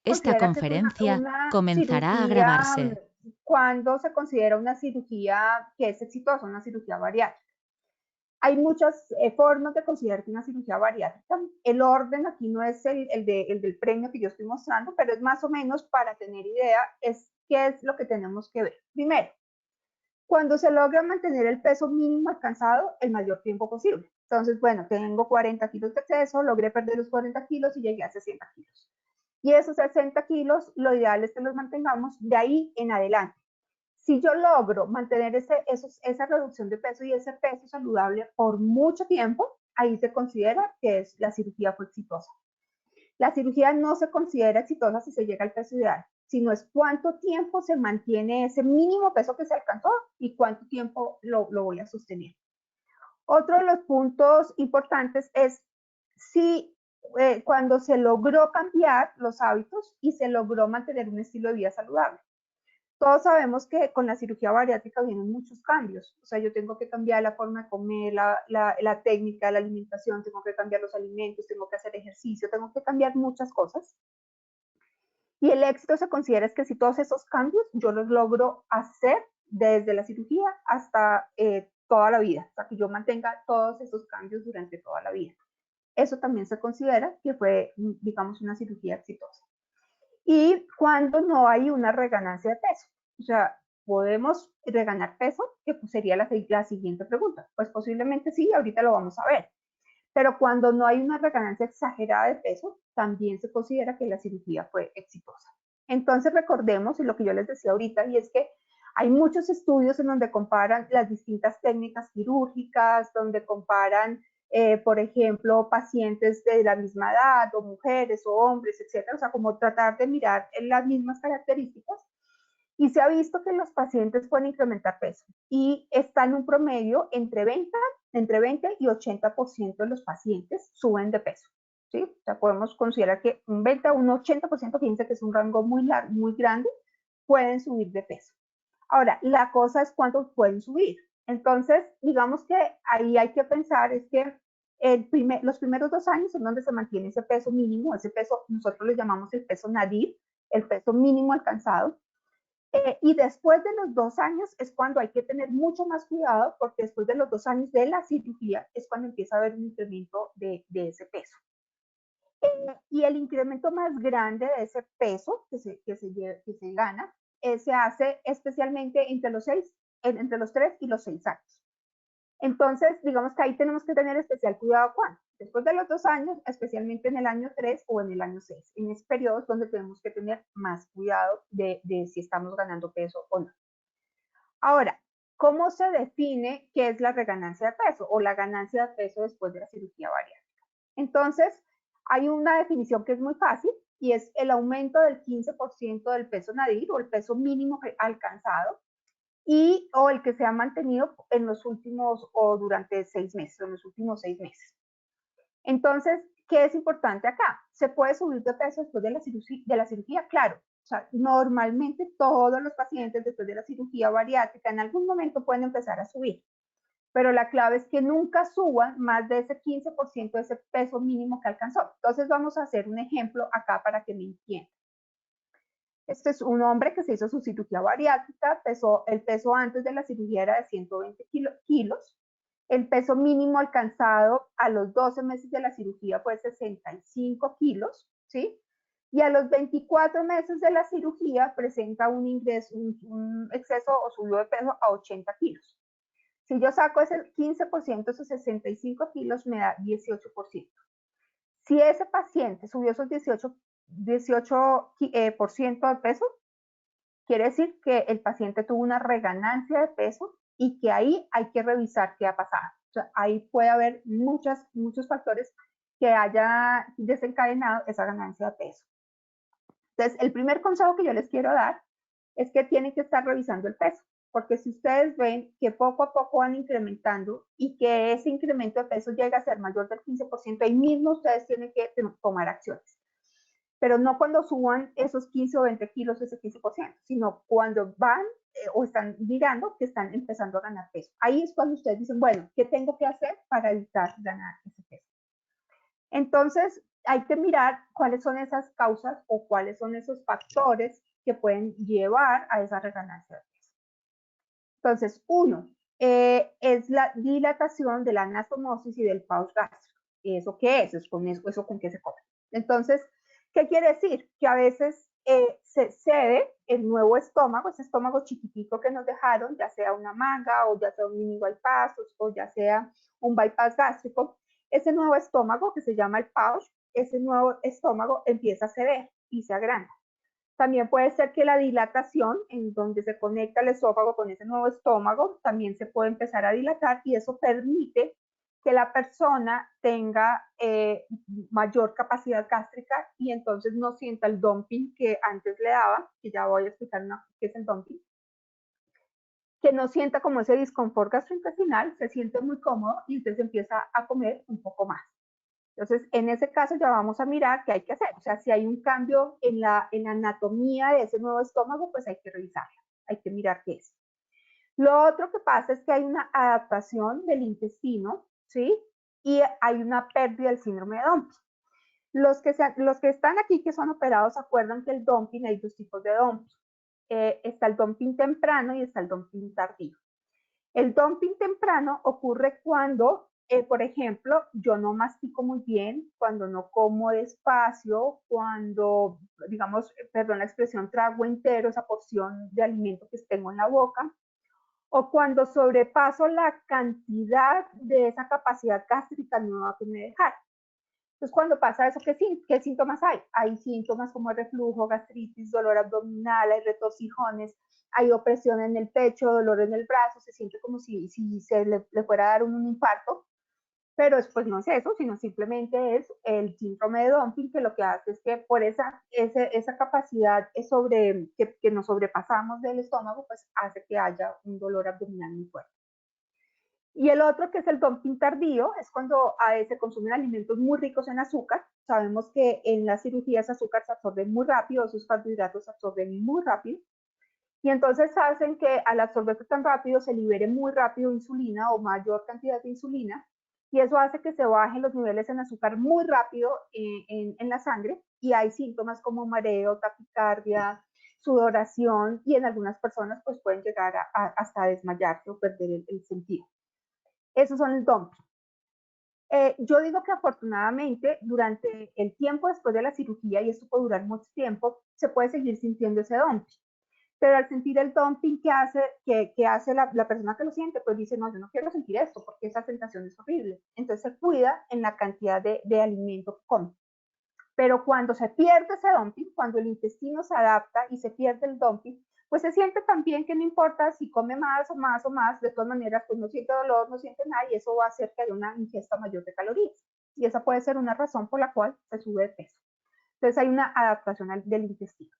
Esta considera que es conferencia una comenzará a cirugía, grabarse. cuando se considera una cirugía que es exitosa, una cirugía bariátrica. Hay muchas formas de considerar que una cirugía bariátrica. El orden aquí no es el del premio que yo estoy mostrando, pero es más o menos para tener idea, es qué es lo que tenemos que ver. Primero, cuando se logra mantener el peso mínimo alcanzado el mayor tiempo posible. Entonces, bueno, tengo 40 kilos de exceso, logré perder los 40 kilos y llegué a 60 kilos. Y esos 60 kilos, lo ideal es que los mantengamos de ahí en adelante. Si yo logro mantener esa reducción de peso y ese peso saludable por mucho tiempo, ahí se considera que la cirugía fue exitosa. La cirugía no se considera exitosa si se llega al peso ideal, sino es cuánto tiempo se mantiene ese mínimo peso que se alcanzó y cuánto tiempo lo voy a sostener. Otro de los puntos importantes es si cuando se logró cambiar los hábitos y se logró mantener un estilo de vida saludable. Todos sabemos que con la cirugía bariátrica vienen muchos cambios. O sea, yo tengo que cambiar la forma de comer, la técnica, la alimentación, tengo que cambiar los alimentos, tengo que hacer ejercicio, tengo que cambiar muchas cosas. Y el éxito se considera es que si todos esos cambios yo los logro hacer desde la cirugía hasta toda la vida, hasta que yo mantenga todos esos cambios durante toda la vida. Eso también se considera que fue, digamos, una cirugía exitosa. Y cuando no hay una reganancia de peso. O sea, ¿podemos reganar peso? Que pues sería la siguiente pregunta. Pues posiblemente sí, ahorita lo vamos a ver. Pero cuando no hay una reganancia exagerada de peso, también se considera que la cirugía fue exitosa. Entonces recordemos, y lo que yo les decía ahorita, y es que hay muchos estudios en donde comparan las distintas técnicas quirúrgicas, donde comparan, por ejemplo, pacientes de la misma edad, o mujeres, o hombres, etcétera. O sea, como tratar de mirar las mismas características. Y se ha visto que los pacientes pueden incrementar peso y está en un promedio entre 20 y 80% de los pacientes suben de peso. ¿Sí? O sea, podemos considerar que un 20 a un 80%, fíjense que es un rango muy largo, muy grande, pueden subir de peso. Ahora, la cosa es cuánto pueden subir. Entonces, digamos que ahí hay que pensar es que los primeros 2 años son donde se mantiene ese peso mínimo, ese peso, nosotros le llamamos el peso nadir, el peso mínimo alcanzado. Y después de los 2 años es cuando hay que tener mucho más cuidado, porque después de los 2 años de la cirugía es cuando empieza a haber un incremento de ese peso. Y el incremento más grande de ese peso que se gana se hace especialmente entre los 3 y los 6 años. Entonces, digamos que ahí tenemos que tener especial cuidado cuando. Después de los 2 años, especialmente en el año 3 o en el año 6. En ese periodo es donde tenemos que tener más cuidado de si estamos ganando peso o no. Ahora, ¿cómo se define qué es la reganancia de peso o la ganancia de peso después de la cirugía bariátrica? Entonces, hay una definición que es muy fácil y es el aumento del 15% del peso nadir o el peso mínimo alcanzado o el que se ha mantenido en los últimos o durante 6 meses, en los últimos 6 meses. Entonces, ¿qué es importante acá? ¿Se puede subir de peso después de la cirugía? Claro. O sea, normalmente todos los pacientes después de la cirugía bariátrica en algún momento pueden empezar a subir, pero la clave es que nunca suban más de ese 15% de ese peso mínimo que alcanzó. Entonces vamos a hacer un ejemplo acá para que me entiendan. Este es un hombre que se hizo su cirugía bariátrica, el peso antes de la cirugía era de 120 kilos, el peso mínimo alcanzado a los 12 meses de la cirugía fue 65 kilos, ¿sí? Y a los 24 meses de la cirugía presenta un exceso o subió de peso a 80 kilos. Si yo saco ese 15%, esos 65 kilos me da 18%. Si ese paciente subió esos 18% de peso, quiere decir que el paciente tuvo una reganancia de peso y que ahí hay que revisar qué ha pasado. O sea, ahí puede haber muchos factores que haya desencadenado esa ganancia de peso. Entonces, el primer consejo que yo les quiero dar es que tienen que estar revisando el peso, porque si ustedes ven que poco a poco van incrementando y que ese incremento de peso llega a ser mayor del 15%, ahí mismo ustedes tienen que tomar acciones. Pero no cuando suban esos 15 o 20 kilos, ese 15%, sino cuando van o están mirando que están empezando a ganar peso. Ahí es cuando ustedes dicen, bueno, ¿qué tengo que hacer para evitar ganar ese peso? Entonces, hay que mirar cuáles son esas causas o cuáles son esos factores que pueden llevar a esa reganancia de peso. Entonces, uno, es la dilatación de la anastomosis y del pouch gástrico. ¿Eso qué es? ¿Eso con qué se come? Entonces, ¿qué quiere decir? Que a veces se cede el nuevo estómago, ese estómago chiquitico que nos dejaron, ya sea una manga o ya sea un mini bypass o ya sea un bypass gástrico, ese nuevo estómago que se llama el pouch, ese nuevo estómago empieza a ceder y se agranda. También puede ser que la dilatación, en donde se conecta el esófago con ese nuevo estómago, también se puede empezar a dilatar y eso permite que la persona tenga mayor capacidad gástrica y entonces no sienta el dumping que antes le daba, que ya voy a explicar qué es el dumping, que no sienta como ese disconfort gastrointestinal, se siente muy cómodo y entonces empieza a comer un poco más. Entonces, en ese caso ya vamos a mirar qué hay que hacer. O sea, si hay un cambio en la anatomía de ese nuevo estómago, pues hay que revisarlo, hay que mirar qué es. Lo otro que pasa es que hay una adaptación del intestino, ¿sí? Y hay una pérdida del síndrome de dumping. Los que están aquí, que son operados, acuerdan que el dumping, hay dos tipos de dumping. Está el dumping temprano y está el dumping tardío. El dumping temprano ocurre cuando, por ejemplo, yo no mastico muy bien, cuando no como despacio, cuando, digamos, perdón la expresión, trago entero esa porción de alimento que tengo en la boca, o cuando sobrepaso la cantidad de esa capacidad gástrica nueva que me dejaron. Entonces, cuando pasa eso, ¿qué síntomas hay? Hay síntomas como reflujo, gastritis, dolor abdominal, hay retorcijones, hay opresión en el pecho, dolor en el brazo, se siente como si se le fuera a dar un infarto, pero después no es eso, sino simplemente es el síndrome de dumping, que lo que hace es que por esa capacidad que nos sobrepasamos del estómago, pues hace que haya un dolor abdominal muy fuerte. Y el otro, que es el dumping tardío, es cuando se consumen alimentos muy ricos en azúcar. Sabemos que en las cirugías azúcar se absorbe muy rápido, esos carbohidratos se absorben muy rápido. Y entonces hacen que al absorberse tan rápido se libere muy rápido insulina o mayor cantidad de insulina. Y eso hace que se bajen los niveles en azúcar muy rápido en la sangre. Y hay síntomas como mareo, taquicardia, sudoración y en algunas personas pues pueden llegar hasta desmayarse o perder el sentido. Esos son el dumping. Yo digo que afortunadamente durante el tiempo después de la cirugía, y esto puede durar mucho tiempo, se puede seguir sintiendo ese dumping. Pero al sentir el dumping, ¿qué hace la persona que lo siente? Pues dice, no, yo no quiero sentir esto porque esa sensación es horrible. Entonces se cuida en la cantidad de alimento que come. Pero cuando se pierde ese dumping, cuando el intestino se adapta y se pierde el dumping, pues se siente también que no importa si come más o más o más, de todas maneras, pues no siente dolor, no siente nada y eso va a hacer que haya una ingesta mayor de calorías. Y esa puede ser una razón por la cual se sube de peso. Entonces hay una adaptación del intestino.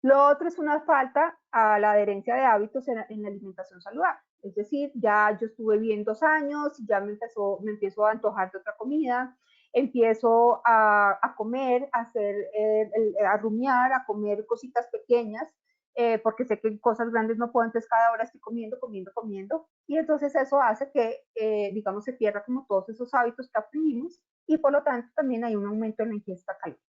Lo otro es una falta a la adherencia de hábitos en la alimentación saludable. Es decir, ya yo estuve bien 2 años, ya me empiezo a antojar de otra comida, empiezo a comer, a rumiar, a comer cositas pequeñas, porque sé que cosas grandes no puedo, entonces cada hora estoy comiendo, y entonces eso hace que, digamos, se pierda como todos esos hábitos que aprendimos, y por lo tanto también hay un aumento en la ingesta calórica.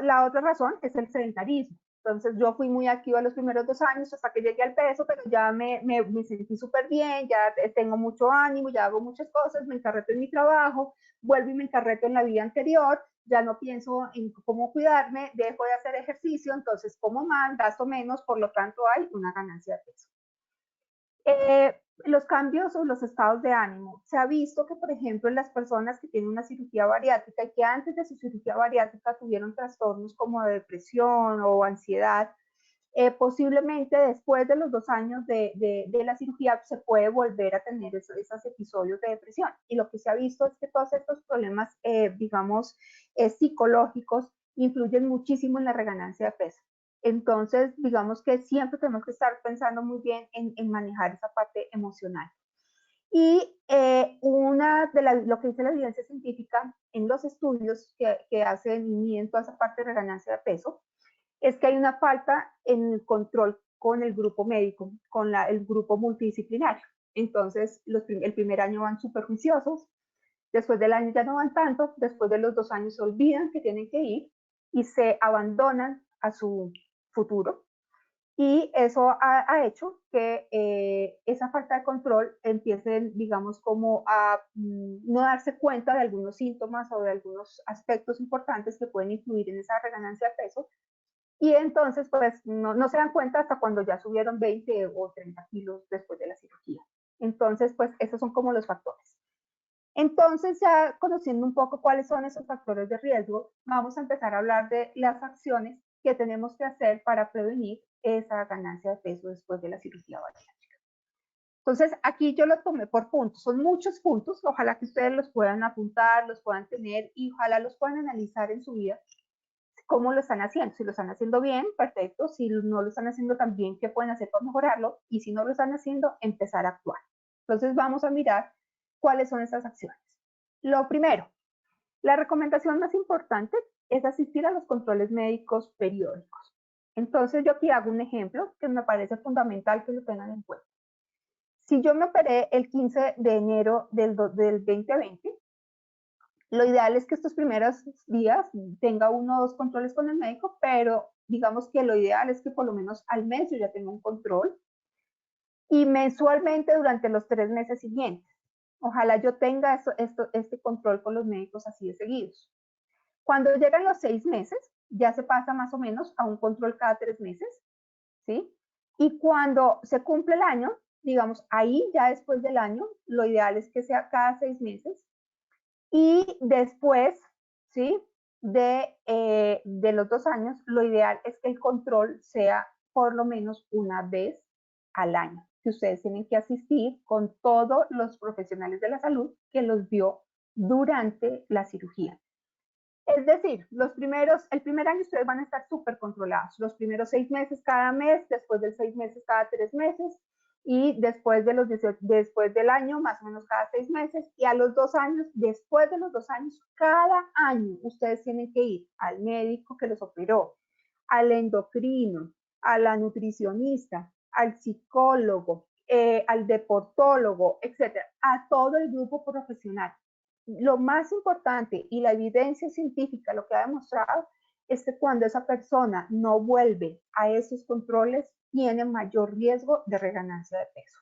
La otra razón es el sedentarismo. Entonces yo fui muy activa los primeros 2 años hasta que llegué al peso, pero ya me sentí súper bien, ya tengo mucho ánimo, ya hago muchas cosas, me encarreto en mi trabajo, vuelvo y me encarreto en la vida anterior, ya no pienso en cómo cuidarme, dejo de hacer ejercicio, entonces como más, gasto menos, por lo tanto hay una ganancia de peso. Los cambios o los estados de ánimo. Se ha visto que, por ejemplo, en las personas que tienen una cirugía bariátrica y que antes de su cirugía bariátrica tuvieron trastornos como de depresión o ansiedad, posiblemente después de los 2 años de la cirugía se puede volver a tener esos episodios de depresión. Y lo que se ha visto es que todos estos problemas, digamos, psicológicos influyen muchísimo en la reganancia de peso. Entonces, digamos que siempre tenemos que estar pensando muy bien en manejar esa parte emocional. Y lo que dice la evidencia científica en los estudios que hacen y miden toda esa parte de reganancia de peso, es que hay una falta en el control con el grupo médico, el grupo multidisciplinario. Entonces, el primer año van súper juiciosos, Después del año ya no van tanto, después de los 2 años se olvidan que tienen que ir y se abandonan a su futuro. Y eso ha hecho que esa falta de control empiece, digamos, como a no darse cuenta de algunos síntomas o de algunos aspectos importantes que pueden influir en esa reganancia de peso. Y entonces, pues, no se dan cuenta hasta cuando ya subieron 20 o 30 kilos después de la cirugía. Entonces, pues, esos son como los factores. Entonces, ya conociendo un poco cuáles son esos factores de riesgo, vamos a empezar a hablar de las acciones que tenemos que hacer para prevenir esa ganancia de peso después de la cirugía bariátrica. Entonces, aquí yo lo tomé por puntos. Son muchos puntos. Ojalá que ustedes los puedan apuntar, los puedan tener y ojalá los puedan analizar en su vida. ¿Cómo lo están haciendo? Si lo están haciendo bien, perfecto. Si no lo están haciendo tan bien, ¿qué pueden hacer para mejorarlo? Y si no lo están haciendo, empezar a actuar. Entonces, vamos a mirar cuáles son esas acciones. Lo primero, la recomendación más importante es asistir a los controles médicos periódicos. Entonces yo aquí hago un ejemplo que me parece fundamental que lo tengan en cuenta. Si yo me operé el 15 de enero del 2020, lo ideal es que estos primeros días tenga 1 o 2 controles con el médico, pero digamos que lo ideal es que por lo menos al mes yo ya tenga un control y mensualmente durante los 3 meses siguientes. Ojalá yo tenga este control con los médicos así de seguidos. Cuando llegan los 6 meses, ya se pasa más o menos a un control cada 3 meses, ¿sí? Y cuando se cumple el año, digamos, ahí ya después del año, lo ideal es que sea cada 6 meses. Y después, ¿sí? De los 2 años, lo ideal es que el control sea por lo menos una vez al año, que ustedes tienen que asistir con todos los profesionales de la salud que los vio durante la cirugía. Es decir, el primer año ustedes van a estar súper controlados. Los primeros 6 meses cada mes, después de 6 meses cada 3 meses y después del año, más o menos cada 6 meses. Y a los 2 años, después de los 2 años, cada año ustedes tienen que ir al médico que los operó, al endocrino, a la nutricionista, al psicólogo, al deportólogo, etcétera, a todo el grupo profesional. Lo más importante y la evidencia científica lo que ha demostrado es que cuando esa persona no vuelve a esos controles, tiene mayor riesgo de reganancia de peso.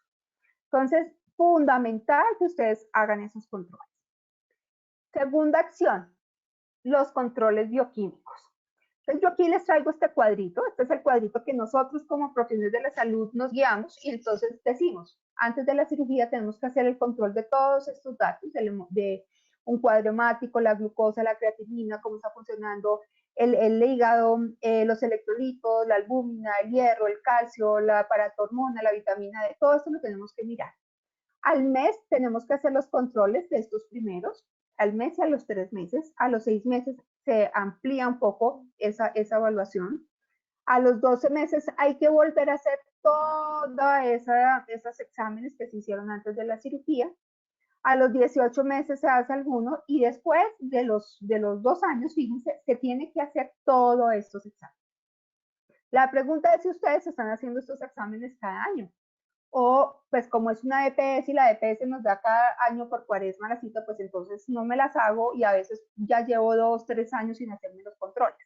Entonces, fundamental que ustedes hagan esos controles. Segunda acción, los controles bioquímicos. Entonces, yo aquí les traigo este cuadrito. Este es el cuadrito que nosotros como profesionales de la salud nos guiamos y entonces decimos, antes de la cirugía tenemos que hacer el control de todos estos datos, de un cuadro hemático, la glucosa, la creatinina, cómo está funcionando el hígado, los electrolitos, la albúmina, el hierro, el calcio, la paratormona, la vitamina D, todo esto lo tenemos que mirar. Al mes tenemos que hacer los controles de estos primeros, al mes y a los 3 meses, a los 6 meses se amplía un poco esa evaluación. A los 12 meses hay que volver a hacer todos esos exámenes que se hicieron antes de la cirugía. A los 18 meses se hace alguno y después de los 2 años, fíjense, se tiene que hacer todos estos exámenes. La pregunta es si ustedes están haciendo estos exámenes cada año o pues como es una EPS y la EPS nos da cada año por cuaresma la cita, pues entonces no me las hago y a veces ya llevo 2, 3 años sin hacerme los controles.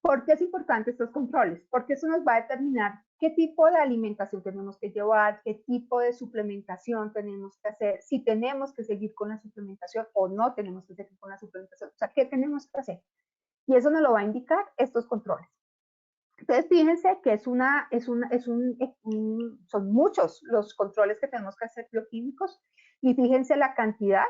¿Por qué es importante estos controles? Porque eso nos va a determinar qué tipo de alimentación tenemos que llevar, qué tipo de suplementación tenemos que hacer, si tenemos que seguir con la suplementación o no tenemos que seguir con la suplementación, o sea, qué tenemos que hacer. Y eso nos lo va a indicar estos controles. Entonces, fíjense que son muchos los controles que tenemos que hacer bioquímicos y fíjense la cantidad,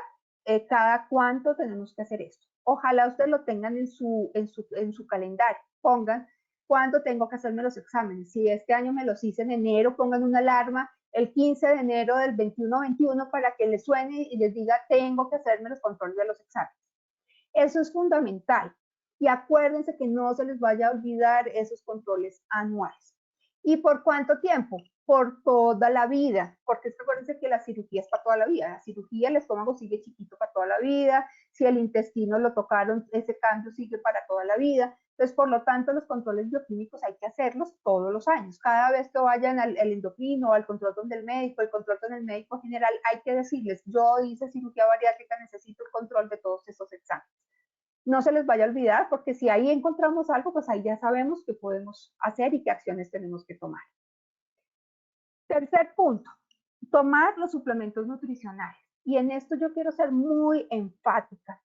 cada cuánto tenemos que hacer esto. Ojalá ustedes lo tengan en su calendario. Pongan cuándo tengo que hacerme los exámenes. Si este año me los hice en enero, pongan una alarma el 15 de enero del 21 para que les suene y les diga tengo que hacerme los controles de los exámenes. Eso es fundamental. Y acuérdense que no se les vaya a olvidar esos controles anuales. ¿Y por cuánto tiempo? Por toda la vida, porque acuérdense que la cirugía es para toda la vida. La cirugía, el estómago sigue chiquito para toda la vida. Si el intestino lo tocaron, ese cambio sigue para toda la vida. Entonces, por lo tanto, los controles bioquímicos hay que hacerlos todos los años. Cada vez que vayan al endocrino, al control con el médico, el control con el médico general, hay que decirles, yo hice cirugía bariátrica, necesito el control de todos esos exámenes. No se les vaya a olvidar, porque si ahí encontramos algo, pues ahí ya sabemos qué podemos hacer y qué acciones tenemos que tomar. Tercer punto, tomar los suplementos nutricionales. Y en esto yo quiero ser muy enfática.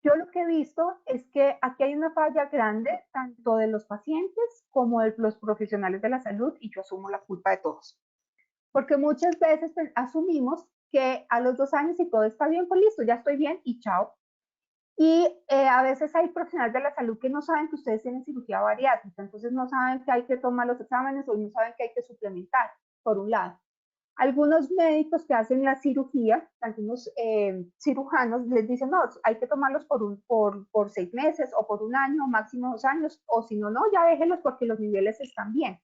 Yo lo que he visto es que aquí hay una falla grande, tanto de los pacientes como de los profesionales de la salud, y yo asumo la culpa de todos. Porque muchas veces asumimos que a los 2 años, si todo está bien, pues listo, ya estoy bien y chao. Y a veces hay profesionales de la salud que no saben que ustedes tienen cirugía bariátrica, entonces no saben que hay que tomar los exámenes o no saben que hay que suplementar, por un lado. Algunos médicos que hacen la cirugía, algunos cirujanos les dicen, no, hay que tomarlos por 6 meses o por 1 año, máximo 2 años, o si no, no, ya déjenlos porque los niveles están bien.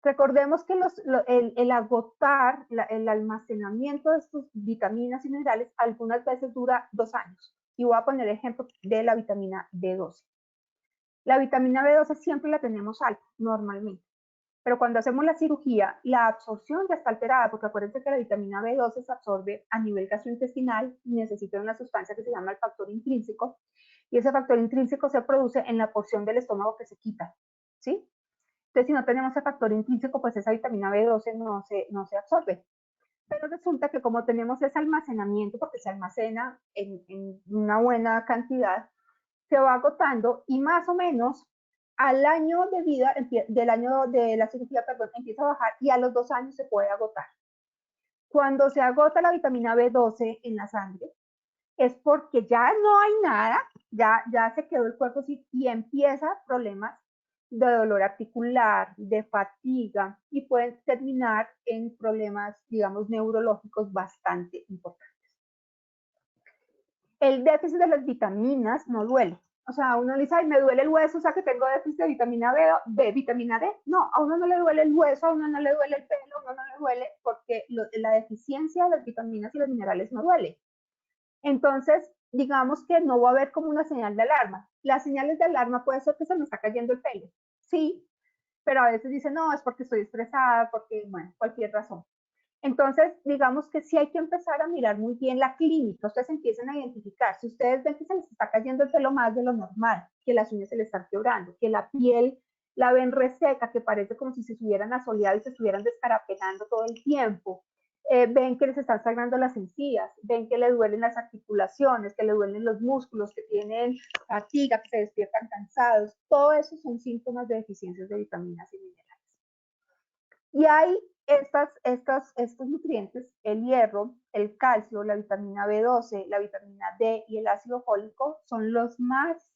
Recordemos que el agotar, el almacenamiento de estas vitaminas y minerales algunas veces dura 2 años. Y voy a poner ejemplo de la vitamina B12. La vitamina B12 siempre la tenemos alta, normalmente. Pero cuando hacemos la cirugía, la absorción ya está alterada, porque acuérdense que la vitamina B12 se absorbe a nivel gastrointestinal y necesita una sustancia que se llama el factor intrínseco, y ese factor intrínseco se produce en la porción del estómago que se quita, ¿sí? Entonces, si no tenemos ese factor intrínseco, pues esa vitamina B12 no se absorbe. Pero resulta que como tenemos ese almacenamiento, porque se almacena en una buena cantidad, se va agotando y más o menos al año de vida, del año de la cirugía, perdón, empieza a bajar y a los 2 años se puede agotar. Cuando se agota la vitamina B12 en la sangre, es porque ya no hay nada, ya se quedó el cuerpo así y empieza problemas de dolor articular, de fatiga y pueden terminar en problemas, digamos, neurológicos bastante importantes. El déficit de las vitaminas no duele. O sea, uno le dice, ay, me duele el hueso, o sea que tengo déficit de vitamina B, vitamina D. No, a uno no le duele el hueso, a uno no le duele el pelo, a uno no le duele porque la deficiencia de las vitaminas y los minerales no duele. Entonces, digamos que no va a haber como una señal de alarma. Las señales de alarma puede ser que se me está cayendo el pelo, sí, pero a veces dicen, no, es porque estoy estresada, porque, bueno, cualquier razón. Entonces, digamos que sí hay que empezar a mirar muy bien la clínica. Ustedes empiezan a identificar. Si ustedes ven que se les está cayendo el pelo más de lo normal, que las uñas se les están quebrando, que la piel la ven reseca, que parece como si se estuvieran asoleados y se estuvieran descarapelando todo el tiempo, ven que les están sangrando las encías, ven que le duelen las articulaciones, que le duelen los músculos, que tienen fatiga, que se despiertan cansados. Todo eso son síntomas de deficiencias de vitaminas y minerales. Y hay estos nutrientes, el hierro, el calcio, la vitamina B12, la vitamina D y el ácido fólico son los más,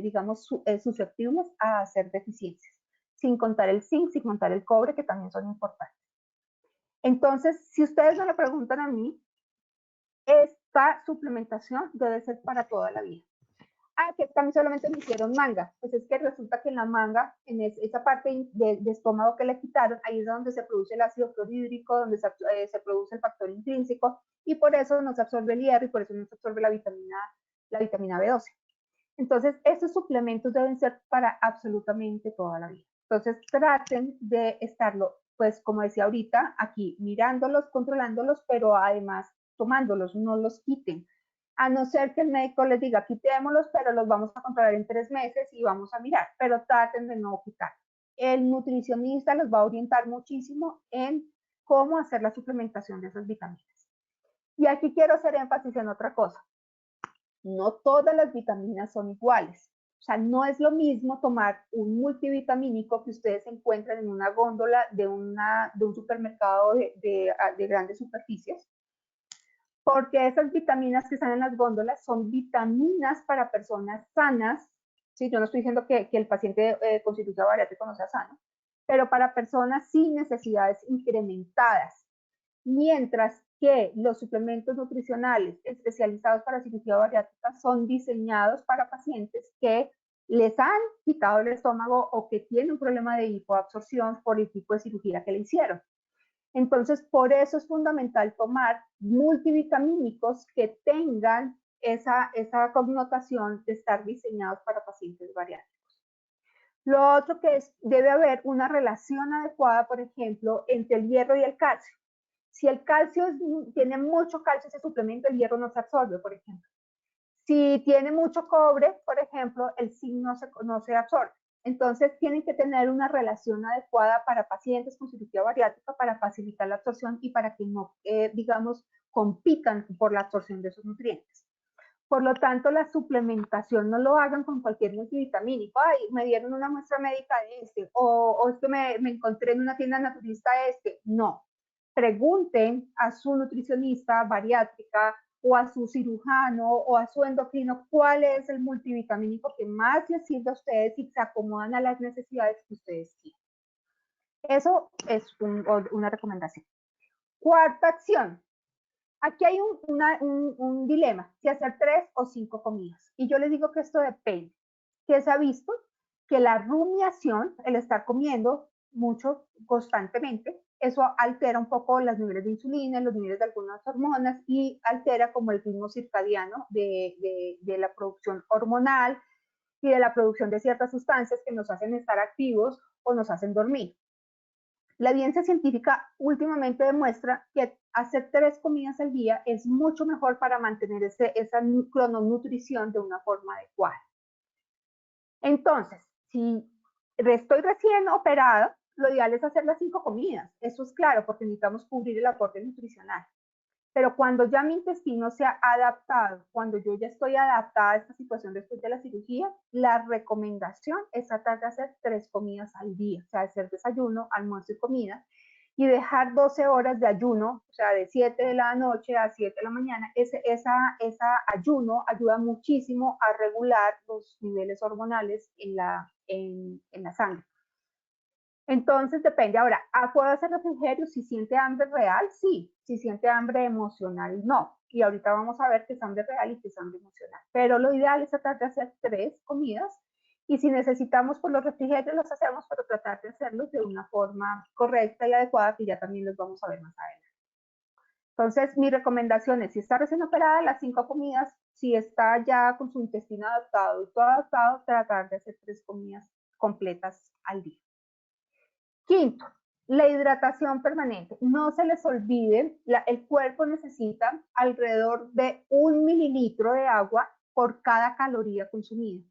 digamos, susceptibles a hacer deficiencias, sin contar el zinc, sin contar el cobre, que también son importantes. Entonces, si ustedes me lo preguntan a mí, esta suplementación debe ser para toda la vida. Ah, que también solamente me hicieron manga. Pues es que resulta que en la manga, en esa parte de estómago que le quitaron, ahí es donde se produce el ácido clorhídrico, donde se produce el factor intrínseco, y por eso no se absorbe el hierro y por eso no se absorbe la vitamina B12. Entonces, estos suplementos deben ser para absolutamente toda la vida. Entonces, traten de estarlo, pues como decía ahorita, aquí mirándolos, controlándolos, pero además tomándolos, no los quiten. A no ser que el médico les diga, quitémoslos, pero los vamos a controlar en 3 meses y vamos a mirar, pero traten de no quitar. El nutricionista los va a orientar muchísimo en cómo hacer la suplementación de esas vitaminas. Y aquí quiero hacer énfasis en otra cosa. No todas las vitaminas son iguales. O sea, no es lo mismo tomar un multivitamínico que ustedes encuentran en una góndola de un supermercado de grandes superficies, porque esas vitaminas que están en las góndolas son vitaminas para personas sanas. ¿Sí? Yo no estoy diciendo que el paciente con cirugía bariátrica no sea sano, pero para personas sin necesidades incrementadas. Mientras que los suplementos nutricionales especializados para cirugía bariátrica son diseñados para pacientes que les han quitado el estómago o que tienen un problema de hipoabsorción por el tipo de cirugía que le hicieron. Entonces, por eso es fundamental tomar multivitamínicos que tengan esa connotación de estar diseñados para pacientes bariátricos. Lo otro que es, debe haber una relación adecuada, por ejemplo, entre el hierro y el calcio. Si el calcio tiene mucho calcio, ese suplemento, el hierro no se absorbe, por ejemplo. Si tiene mucho cobre, por ejemplo, el zinc no se absorbe. Entonces, tienen que tener una relación adecuada para pacientes con cirugía bariátrica para facilitar la absorción y para que no, digamos, compitan por la absorción de esos nutrientes. Por lo tanto, la suplementación no lo hagan con cualquier multivitamínico. Ay, me dieron una muestra médica de este, o es que me encontré en una tienda naturista este. No. Pregunten a su nutricionista bariátrica o a su cirujano o a su endocrino cuál es el multivitamínico que más les sirve a ustedes y se acomodan a las necesidades que ustedes tienen. Eso es una recomendación. Cuarta acción. Aquí hay un dilema, si hacer 3 o 5 comidas. Y yo les digo que esto depende. Que se ha visto que la rumiación, el estar comiendo mucho constantemente, eso altera un poco los niveles de insulina, los niveles de algunas hormonas y altera como el ritmo circadiano de la producción hormonal y de la producción de ciertas sustancias que nos hacen estar activos o nos hacen dormir. La evidencia científica últimamente demuestra que hacer 3 comidas al día es mucho mejor para mantener esa crononutrición de una forma adecuada. Entonces, si estoy recién operada, lo ideal es hacer las 5 comidas. Eso es claro, porque necesitamos cubrir el aporte nutricional. Pero cuando ya mi intestino se ha adaptado, cuando yo ya estoy adaptada a esta situación después de la cirugía, la recomendación es tratar de hacer 3 comidas al día, o sea, hacer desayuno, almuerzo y comida, y dejar 12 horas de ayuno, o sea, de 7 de la noche a 7 de la mañana. Esa ayuno ayuda muchísimo a regular los niveles hormonales en la sangre. Entonces depende. Ahora, ¿puedo hacer refrigerio si siente hambre real? Sí. Si siente hambre emocional, no. Y ahorita vamos a ver qué es hambre real y qué es hambre emocional. Pero lo ideal es tratar de hacer 3 comidas y si necesitamos por los refrigerios los hacemos, pero tratar de hacerlos de una forma correcta y adecuada que ya también los vamos a ver más adelante. Entonces, mi recomendación es, si está recién operada, las 5 comidas, si está ya con su intestino adaptado y todo adaptado, tratar de hacer 3 comidas completas al día. Quinto, la hidratación permanente. No se les olvide, el cuerpo necesita alrededor de 1 mililitro de agua por cada caloría consumida.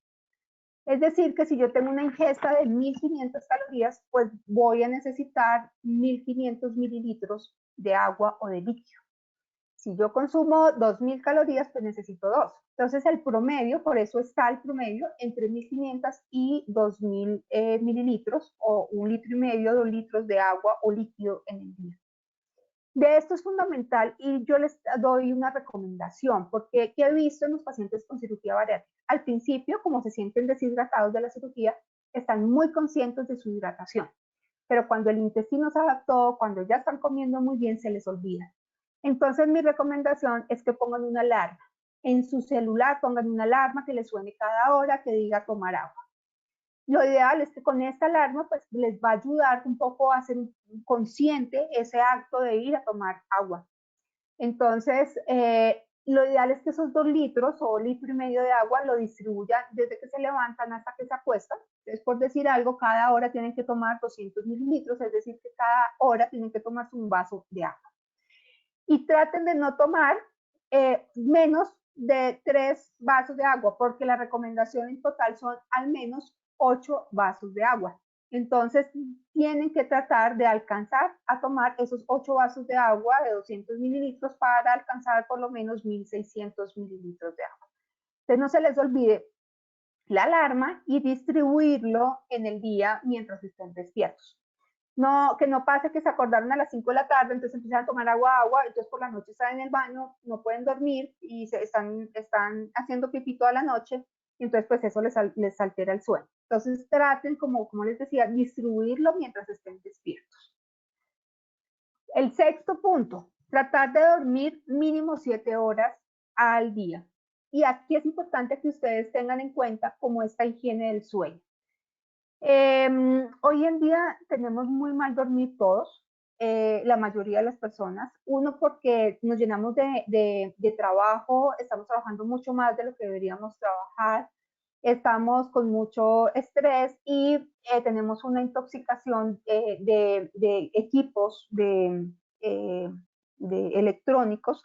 Es decir, que si yo tengo una ingesta de 1500 calorías, pues voy a necesitar 1500 mililitros de agua o de líquido. Si yo consumo 2000 calorías, pues necesito 2. Entonces el promedio, por eso está el promedio entre 1500 y 2000 mililitros o 1,5 litros, 2 litros de agua o líquido en el día. De esto es fundamental y yo les doy una recomendación, porque ¿qué he visto en los pacientes con cirugía bariátrica? Al principio, como se sienten deshidratados de la cirugía, están muy conscientes de su hidratación, pero cuando el intestino se adaptó, cuando ya están comiendo muy bien, se les olvida. Entonces mi recomendación es que pongan una alarma. En su celular pongan una alarma que les suene cada hora, que diga tomar agua. Lo ideal es que con esta alarma pues les va a ayudar un poco a hacer consciente ese acto de ir a tomar agua. Entonces, lo ideal es que esos 2 litros o 1,5 litros de agua lo distribuyan desde que se levantan hasta que se acuestan. Entonces, por decir algo, cada hora tienen que tomar 200 mililitros, es decir, que cada hora tienen que tomarse un vaso de agua. Y traten de no tomar menos de 3 vasos de agua, porque la recomendación en total son al menos 8 vasos de agua. Entonces, tienen que tratar de alcanzar a tomar esos 8 vasos de agua de 200 mililitros para alcanzar por lo menos 1600 mililitros de agua. Entonces, no se les olvide la alarma y distribuirlo en el día mientras estén despiertos. No, que no pase que se acordaron a las 5 de la tarde, entonces empiezan a tomar agua, entonces por la noche están en el baño, no pueden dormir y están haciendo pipí toda la noche, y entonces pues eso les altera el sueño. Entonces traten, como les decía, distribuirlo mientras estén despiertos. El sexto punto, tratar de dormir mínimo 7 horas al día. Y aquí es importante que ustedes tengan en cuenta como esta higiene del sueño. Hoy en día tenemos muy mal dormir todos. la mayoría de las personas. Uno, porque nos llenamos de trabajo, estamos trabajando mucho más de lo que deberíamos trabajar, estamos con mucho estrés y tenemos una intoxicación de equipos de electrónicos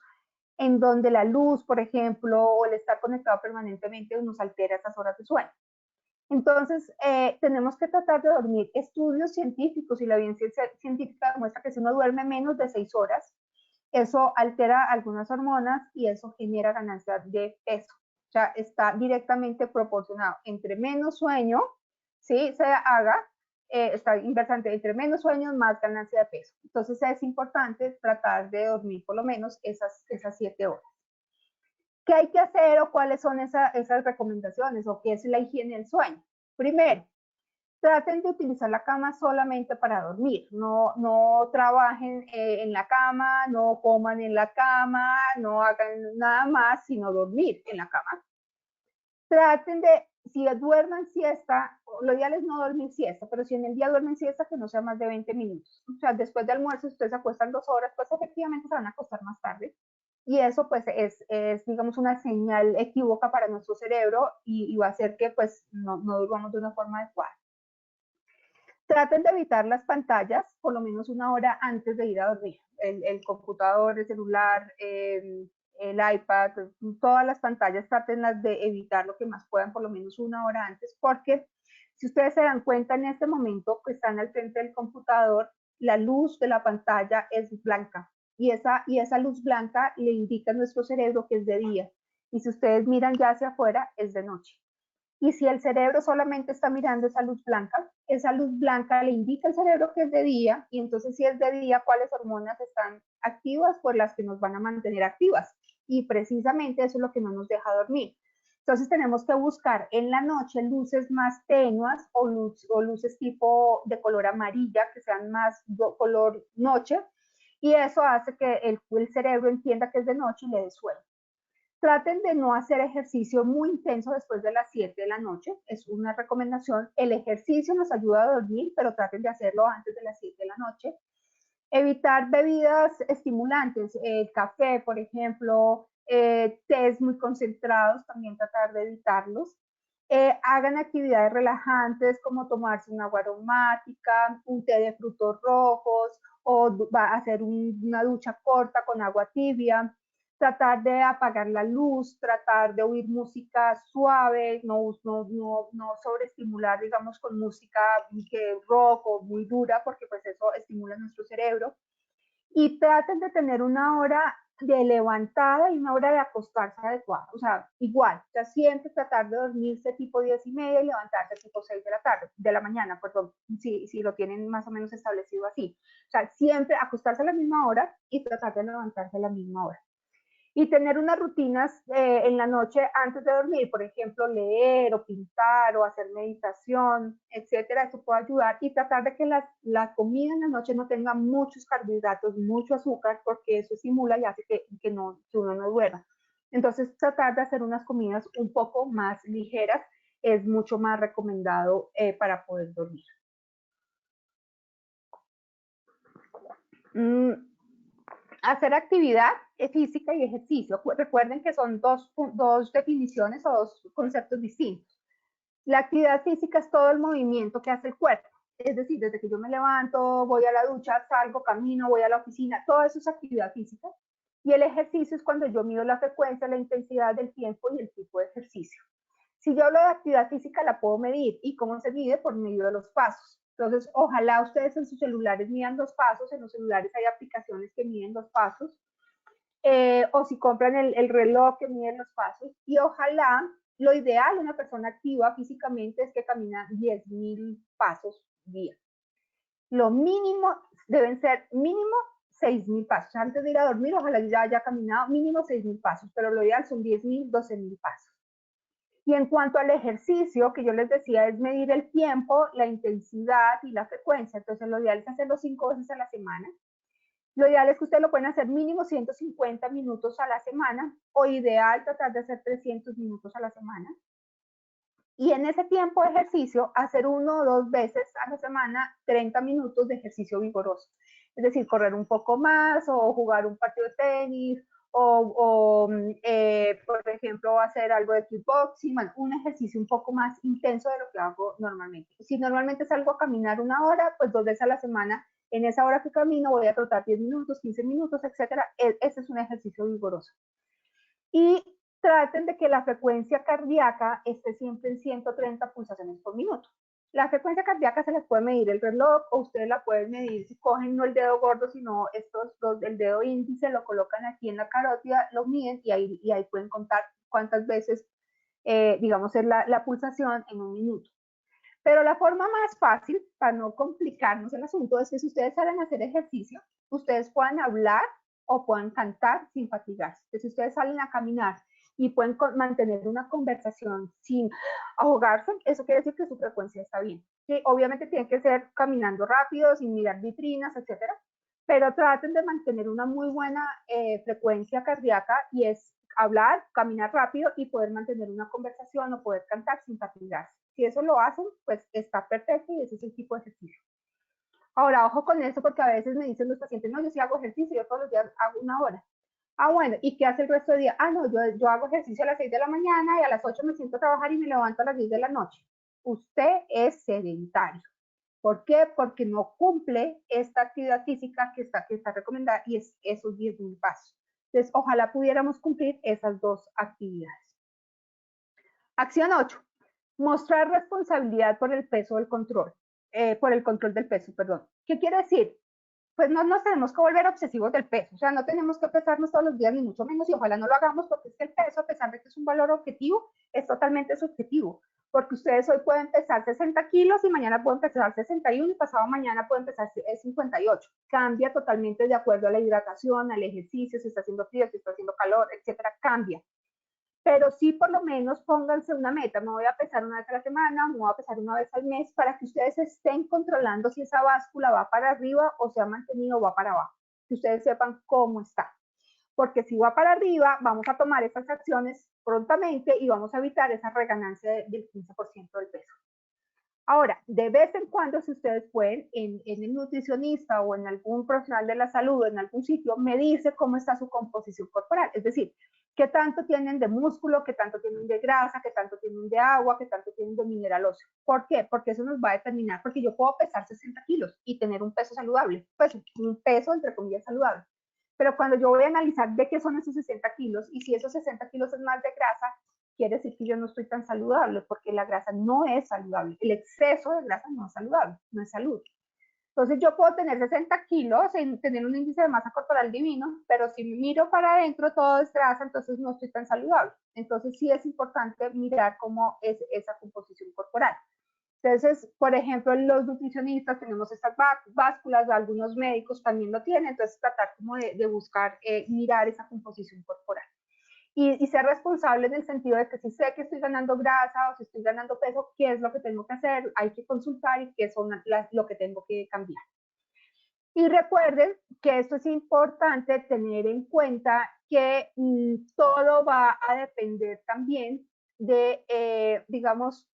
en donde la luz, por ejemplo, o el estar conectado permanentemente nos altera esas horas de sueño. Entonces, tenemos que tratar de dormir. Estudios científicos y la evidencia científica demuestra que si uno duerme menos de 6 horas, eso altera algunas hormonas y eso genera ganancia de peso. O sea, está directamente proporcionado. Entre menos sueño, ¿sí? Se haga, está inversamente, entre menos sueños, más ganancia de peso. Entonces, es importante tratar de dormir por lo menos esas 7 horas. ¿Qué hay que hacer o cuáles son esas recomendaciones o qué es la higiene del sueño? Primero, traten de utilizar la cama solamente para dormir, no trabajen en la cama, no coman en la cama, no hagan nada más sino dormir en la cama. Traten de, si duerman siesta, lo ideal es no dormir siesta, pero si en el día duermen siesta, que no sea más de 20 minutos. O sea, después del almuerzo, si ustedes se acuestan 2 horas, pues efectivamente se van a acostar más tarde. Y eso pues digamos, una señal equívoca para nuestro cerebro y va a hacer que pues no durmamos de una forma adecuada. Traten de evitar las pantallas por lo menos 1 hora antes de ir a dormir. El computador, el celular, el iPad, todas las pantallas tratenlas de evitar lo que más puedan por lo menos 1 hora antes, porque si ustedes se dan cuenta en este momento que están al frente del computador, la luz de la pantalla es blanca y esa luz blanca le indica a nuestro cerebro que es de día. Y si ustedes miran ya hacia afuera, es de noche. Y si el cerebro solamente está mirando esa luz blanca le indica al cerebro que es de día, y entonces si es de día, ¿cuáles hormonas están activas? Pues las que nos van a mantener activas. Y precisamente eso es lo que no nos deja dormir. Entonces tenemos que buscar en la noche luces más tenues o luces tipo de color amarilla, que sean más color noche, y eso hace que el cerebro entienda que es de noche y le dé sueño. Traten de no hacer ejercicio muy intenso después de las 7 de la noche, es una recomendación. El ejercicio nos ayuda a dormir, pero traten de hacerlo antes de las 7 de la noche. Evitar bebidas estimulantes, café, por ejemplo, tés muy concentrados, también tratar de evitarlos. Hagan actividades relajantes como tomarse un agua aromática, un té de frutos rojos o hacer una ducha corta con agua tibia. Tratar de apagar la luz, tratar de oír música suave, no sobreestimular, digamos, con música que rock o muy dura, porque pues eso estimula nuestro cerebro. Y traten de tener una hora de levantada y una hora de acostarse adecuada. O sea, igual, o sea, siempre tratar de dormirse tipo 10:30 y levantarse tipo 6 de la tarde, de la mañana, perdón, si lo tienen más o menos establecido así. O sea, siempre acostarse a la misma hora y tratar de levantarse a la misma hora. Y tener unas rutinas en la noche antes de dormir, por ejemplo, leer o pintar o hacer meditación, etcétera, eso puede ayudar. Y tratar de que la comida en la noche no tenga muchos carbohidratos, mucho azúcar, porque eso estimula y hace que uno no duerma. Entonces, tratar de hacer unas comidas un poco más ligeras es mucho más recomendado para poder dormir. Hacer actividad física y ejercicio. Recuerden que son dos definiciones o dos conceptos distintos. La actividad física es todo el movimiento que hace el cuerpo. Es decir, desde que yo me levanto, voy a la ducha, salgo, camino, voy a la oficina, todo eso es actividad física. Y el ejercicio es cuando yo mido la frecuencia, la intensidad del tiempo y el tipo de ejercicio. Si yo hablo de actividad física, la puedo medir. ¿Y cómo se mide? Por medio de los pasos. Entonces, ojalá ustedes en sus celulares midan los pasos. En los celulares hay aplicaciones que miden los pasos. O si compran el reloj que mide los pasos. Y ojalá, lo ideal de una persona activa físicamente es que camina 10.000 pasos día. Lo mínimo deben ser mínimo 6.000 pasos. Antes de ir a dormir, ojalá ya haya caminado mínimo 6.000 pasos, pero lo ideal son 10.000, 12.000 pasos. Y en cuanto al ejercicio, que yo les decía, es medir el tiempo, la intensidad y la frecuencia. Entonces, lo ideal es hacerlo 5 veces a la semana. Lo ideal es que ustedes lo pueden hacer mínimo 150 minutos a la semana, o ideal tratar de hacer 300 minutos a la semana. Y en ese tiempo de ejercicio, hacer 1 o 2 veces a la semana 30 minutos de ejercicio vigoroso. Es decir, correr un poco más o jugar un partido de tenis por ejemplo, hacer algo de kickboxing, bueno, un ejercicio un poco más intenso de lo que hago normalmente. Si normalmente salgo a caminar una hora, pues 2 veces a la semana, en esa hora que camino voy a trotar 10 minutos, 15 minutos, etcétera. Ese es un ejercicio vigoroso. Y traten de que la frecuencia cardíaca esté siempre en 130 pulsaciones por minuto. La frecuencia cardíaca se les puede medir el reloj o ustedes la pueden medir si cogen no el dedo gordo, sino el dedo índice, lo colocan aquí en la carótida, lo miden y ahí pueden contar cuántas veces, digamos, es la pulsación en un minuto. Pero la forma más fácil, para no complicarnos el asunto, es que si ustedes salen a hacer ejercicio, ustedes puedan hablar o puedan cantar sin fatigarse. Entonces, si ustedes salen a caminar y pueden mantener una conversación sin ahogarse, eso quiere decir que su frecuencia está bien. ¿Sí? Obviamente tiene que ser caminando rápido, sin mirar vitrinas, etcétera, pero traten de mantener una muy buena frecuencia cardíaca y es hablar, caminar rápido y poder mantener una conversación o poder cantar sin fatigarse. Si eso lo hacen, pues está perfecto y ese es el tipo de ejercicio. Ahora, ojo con eso porque a veces me dicen los pacientes, no, yo sí hago ejercicio, yo todos los días hago una hora. Ah, bueno, ¿y qué hace el resto del día? Ah, no, yo hago ejercicio a las 6 de la mañana y a las 8 me siento a trabajar y me levanto a las 10 de la noche. Usted es sedentario. ¿Por qué? Porque no cumple esta actividad física que está recomendada y es esos 10.000 pasos. Entonces, ojalá pudiéramos cumplir esas dos actividades. Acción 8. Mostrar responsabilidad por el peso del control, por el control del peso, perdón. ¿Qué quiere decir? Pues no nos tenemos que volver obsesivos del peso, o sea, no tenemos que pesarnos todos los días, ni mucho menos, y ojalá no lo hagamos porque es que el peso, a pesar de que es un valor objetivo, es totalmente subjetivo, porque ustedes hoy pueden pesar 60 kilos y mañana pueden pesar 61 y pasado mañana pueden pesar 58. Cambia totalmente de acuerdo a la hidratación, al ejercicio, si está haciendo frío, si está haciendo calor, etcétera, cambia. Pero sí por lo menos pónganse una meta, me voy a pesar una vez a la semana, me voy a pesar una vez al mes, para que ustedes estén controlando si esa báscula va para arriba o se ha mantenido o va para abajo, que ustedes sepan cómo está. Porque si va para arriba, vamos a tomar esas acciones prontamente y vamos a evitar esa reganancia del 15% del peso. Ahora, de vez en cuando, si ustedes pueden, en el nutricionista o en algún profesional de la salud, en algún sitio, medirse cómo está su composición corporal. Es decir, qué tanto tienen de músculo, qué tanto tienen de grasa, qué tanto tienen de agua, qué tanto tienen de mineral óseo. ¿Por qué? Porque eso nos va a determinar, porque yo puedo pesar 60 kilos y tener un peso saludable, pues un peso entre comillas saludable. Pero cuando yo voy a analizar de qué son esos 60 kilos y si esos 60 kilos es más de grasa, quiere decir que yo no estoy tan saludable, porque la grasa no es saludable. El exceso de grasa no es saludable, no es salud. Entonces yo puedo tener 60 kilos, tener un índice de masa corporal divino, pero si miro para adentro todo es grasa, entonces no estoy tan saludable. Entonces sí es importante mirar cómo es esa composición corporal. Entonces, por ejemplo, los nutricionistas tenemos estas básculas, algunos médicos también lo tienen, entonces tratar como de buscar, mirar esa composición corporal. Y ser responsable en el sentido de que si sé que estoy ganando grasa o si estoy ganando peso, ¿qué es lo que tengo que hacer? Hay que consultar y qué son lo que tengo que cambiar. Y recuerden que esto es importante tener en cuenta que todo va a depender también de, digamos,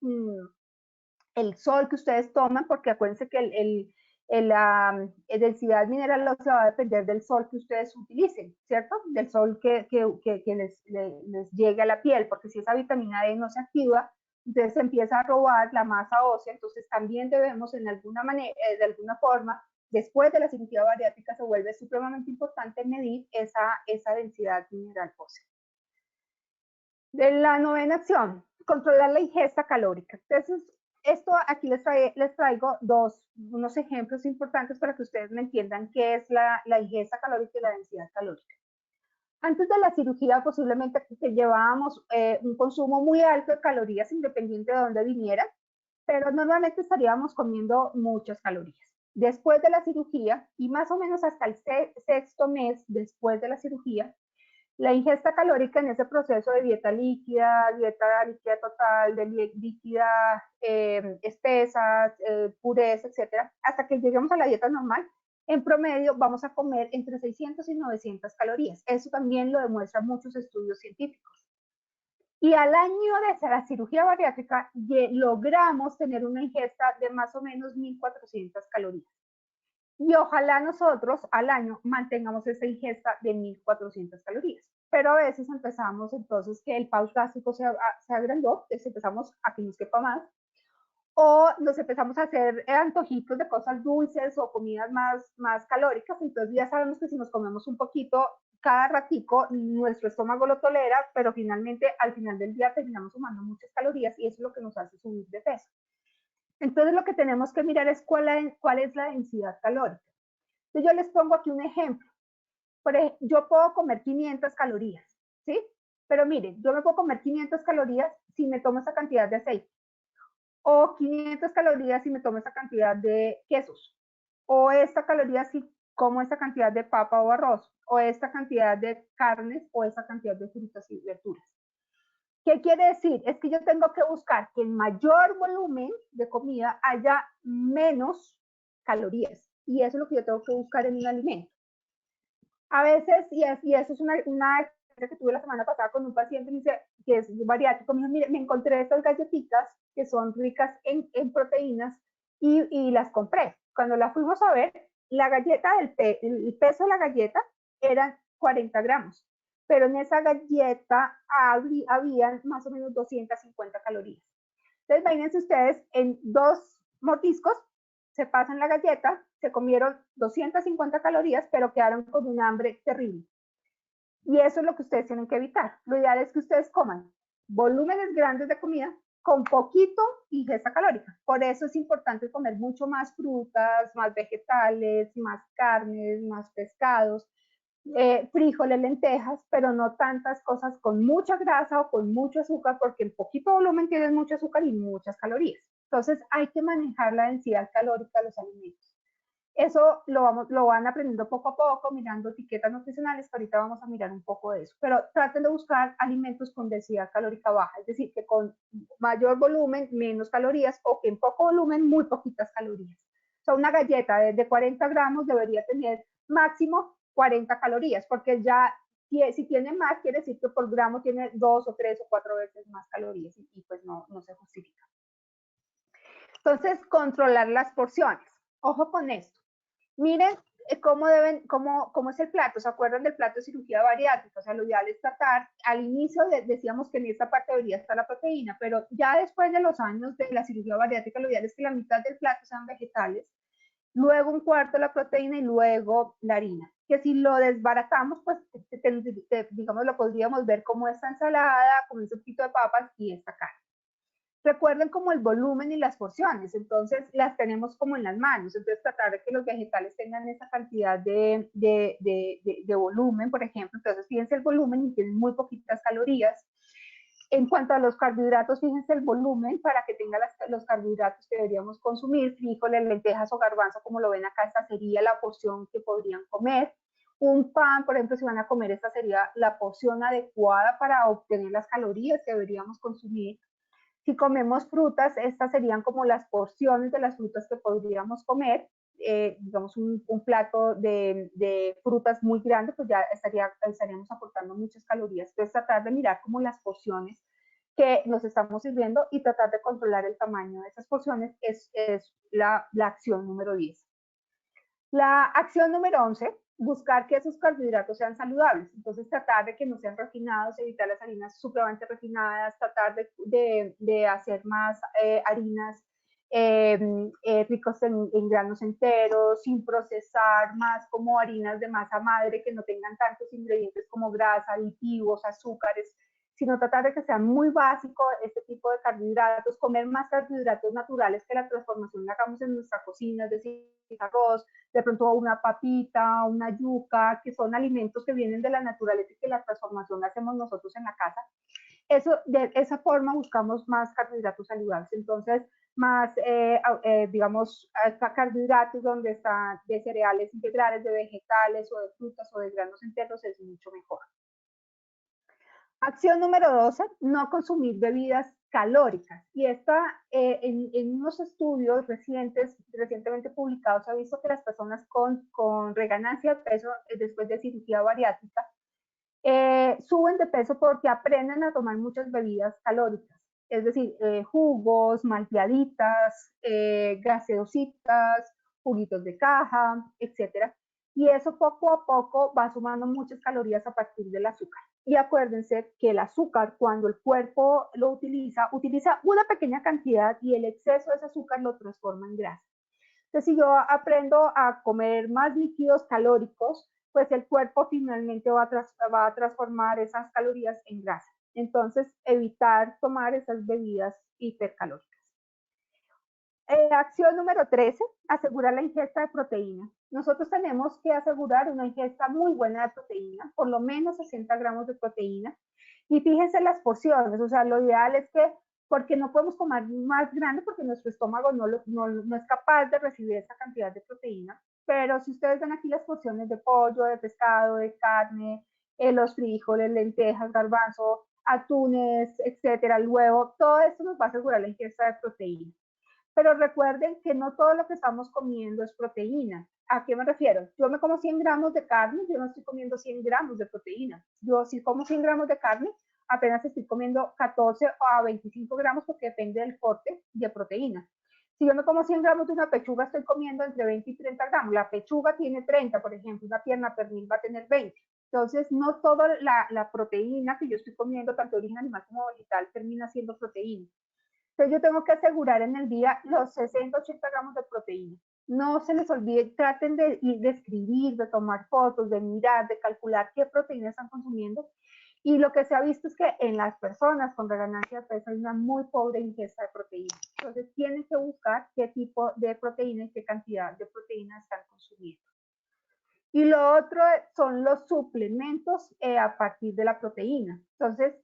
el sol que ustedes toman, porque acuérdense que la densidad mineral ósea va a depender del sol que ustedes utilicen, ¿cierto? Del sol que les llegue a la piel, porque si esa vitamina D no se activa, entonces se empieza a robar la masa ósea, entonces también debemos en alguna manera, de alguna forma, después de la cirugía bariátrica se vuelve supremamente importante medir esa densidad mineral ósea. De la novena acción, controlar la ingesta calórica. Entonces, esto aquí les traigo unos ejemplos importantes para que ustedes me entiendan qué es la ingesta calórica y la densidad calórica. Antes de la cirugía, posiblemente llevábamos un consumo muy alto de calorías, independiente de dónde viniera, pero normalmente estaríamos comiendo muchas calorías. Después de la cirugía, y más o menos hasta el sexto mes después de la cirugía, la ingesta calórica en ese proceso de dieta líquida total, de líquida espesas, purés, etcétera, hasta que lleguemos a la dieta normal, en promedio vamos a comer entre 600 y 900 calorías. Eso también lo demuestran muchos estudios científicos. Y al año de la cirugía bariátrica logramos tener una ingesta de más o menos 1.400 calorías. Y ojalá nosotros al año mantengamos esa ingesta de 1.400 calorías. Pero a veces empezamos entonces que el pouch gástrico se agrandó, entonces empezamos a que nos quepa más, o nos empezamos a hacer antojitos de cosas dulces o comidas más calóricas, entonces ya sabemos que si nos comemos un poquito cada ratico, nuestro estómago lo tolera, pero finalmente al final del día terminamos sumando muchas calorías y eso es lo que nos hace subir de peso. Entonces lo que tenemos que mirar es cuál es la densidad calórica. Entonces yo les pongo aquí un ejemplo. Por ejemplo, yo puedo comer 500 calorías, ¿sí? Pero miren, yo me puedo comer 500 calorías si me tomo esa cantidad de aceite, o 500 calorías si me tomo esa cantidad de quesos, o esta caloría si como esta cantidad de papa o arroz, o esta cantidad de carnes, o esta cantidad de frutas y verduras. ¿Qué quiere decir? Es que yo tengo que buscar que en mayor volumen de comida haya menos calorías. Y eso es lo que yo tengo que buscar en un alimento. A veces, y eso es una experiencia que tuve la semana pasada con un paciente, me dice, que es bariátrico, me dijo, mire, me encontré estas galletitas que son ricas en proteínas y las compré. Cuando la fuimos a ver, la galleta, el peso de la galleta eran 40 gramos, pero en esa galleta habían más o menos 250 calorías. Entonces, imagínense ustedes, en 2 mordiscos se pasan la galleta, se comieron 250 calorías, pero quedaron con un hambre terrible. Y eso es lo que ustedes tienen que evitar. Lo ideal es que ustedes coman volúmenes grandes de comida con poquito ingesta calórica. Por eso es importante comer mucho más frutas, más vegetales, más carnes, más pescados, frijoles, lentejas, pero no tantas cosas con mucha grasa o con mucho azúcar, porque en poquito volumen tienen mucho azúcar y muchas calorías. Entonces hay que manejar la densidad calórica de los alimentos. Eso lo van aprendiendo poco a poco, mirando etiquetas nutricionales, que ahorita vamos a mirar un poco de eso. Pero traten de buscar alimentos con densidad calórica baja, es decir, que con mayor volumen, menos calorías, o que en poco volumen, muy poquitas calorías. O sea, una galleta de 40 gramos debería tener máximo 40 calorías, porque ya si tiene más, quiere decir que por gramo tiene 2 o 3 o 4 veces más calorías y pues no se justifica. Entonces, controlar las porciones. Ojo con esto. Miren cómo es el plato. ¿Se acuerdan del plato de cirugía bariátrica? O sea, lo ideal es tratar, al inicio decíamos que en esta parte debería estar la proteína, pero ya después de los años de la cirugía bariátrica, lo ideal es que la mitad del plato sean vegetales, luego un cuarto la proteína y luego la harina. Que si lo desbaratamos, pues digamos, lo podríamos ver como esta ensalada, como un poquito de papas y esta carne. Recuerden como el volumen y las porciones, entonces las tenemos como en las manos, entonces tratar de que los vegetales tengan esa cantidad de volumen, por ejemplo, entonces fíjense el volumen y tienen muy poquitas calorías. En cuanto a los carbohidratos, fíjense el volumen para que tenga los carbohidratos que deberíamos consumir, frijoles, lentejas o garbanzo, como lo ven acá, esta sería la porción que podrían comer. Un pan, por ejemplo, si van a comer, esta sería la porción adecuada para obtener las calorías que deberíamos consumir. Si comemos frutas, estas serían como las porciones de las frutas que podríamos comer. Digamos, un plato de frutas muy grande, pues ya estaríamos aportando muchas calorías. Entonces, tratar de mirar como las porciones que nos estamos sirviendo y tratar de controlar el tamaño de esas porciones es la acción número 10. La acción número 11, buscar que esos carbohidratos sean saludables. Entonces, tratar de que no sean refinados, evitar las harinas supremamente refinadas, tratar de hacer más harinas ricos en granos enteros, sin procesar, más como harinas de masa madre que no tengan tantos ingredientes como grasa, aditivos, azúcares, sino tratar de que sea muy básico este tipo de carbohidratos, comer más carbohidratos naturales, que la transformación la hagamos en nuestra cocina, es decir, arroz, de pronto una papita, una yuca, que son alimentos que vienen de la naturaleza y que la transformación la hacemos nosotros en la casa. Eso, de esa forma buscamos más carbohidratos saludables. Entonces, más, digamos, carbohidratos donde están de cereales integrales, de vegetales o de frutas o de granos enteros es mucho mejor. Acción número 12, no consumir bebidas calóricas. Y esta, en unos estudios recientemente publicados, se ha visto que las personas con reganancia de peso después de cirugía bariátrica suben de peso porque aprenden a tomar muchas bebidas calóricas. Es decir, jugos, malteaditas, gaseositas, juguitos de caja, etcétera. Y eso poco a poco va sumando muchas calorías a partir del azúcar. Y acuérdense que el azúcar, cuando el cuerpo lo utiliza una pequeña cantidad y el exceso de ese azúcar lo transforma en grasa. Entonces, si yo aprendo a comer más líquidos calóricos, pues el cuerpo finalmente va a transformar esas calorías en grasa. Entonces, evitar tomar esas bebidas hipercalóricas. Acción número 13, asegurar la ingesta de proteína. Nosotros tenemos que asegurar una ingesta muy buena de proteína, por lo menos 60 gramos de proteína. Y fíjense las porciones, o sea, lo ideal es que, porque no podemos comer más grande porque nuestro estómago no es capaz de recibir esa cantidad de proteína. Pero si ustedes ven aquí las porciones de pollo, de pescado, de carne, los frijoles, lentejas, garbanzo, atunes, etcétera, el huevo, todo esto nos va a asegurar la ingesta de proteína. Pero recuerden que no todo lo que estamos comiendo es proteína. ¿A qué me refiero? Yo me como 100 gramos de carne, yo no estoy comiendo 100 gramos de proteína. Yo si como 100 gramos de carne, apenas estoy comiendo 14 a 25 gramos porque depende del corte de proteína. Si yo me como 100 gramos de una pechuga, estoy comiendo entre 20 y 30 gramos. La pechuga tiene 30, por ejemplo, una pierna pernil va a tener 20. Entonces, no toda la proteína que yo estoy comiendo, tanto de origen animal como vegetal, termina siendo proteína. Entonces yo tengo que asegurar en el día los 60, 80 gramos de proteína. No se les olvide, traten de escribir, de tomar fotos, de mirar, de calcular qué proteína están consumiendo. Y lo que se ha visto es que en las personas con reganancia de peso hay una muy pobre ingesta de proteína. Entonces tienen que buscar qué tipo de proteína y qué cantidad de proteína están consumiendo. Y lo otro son los suplementos a partir de la proteína. Entonces,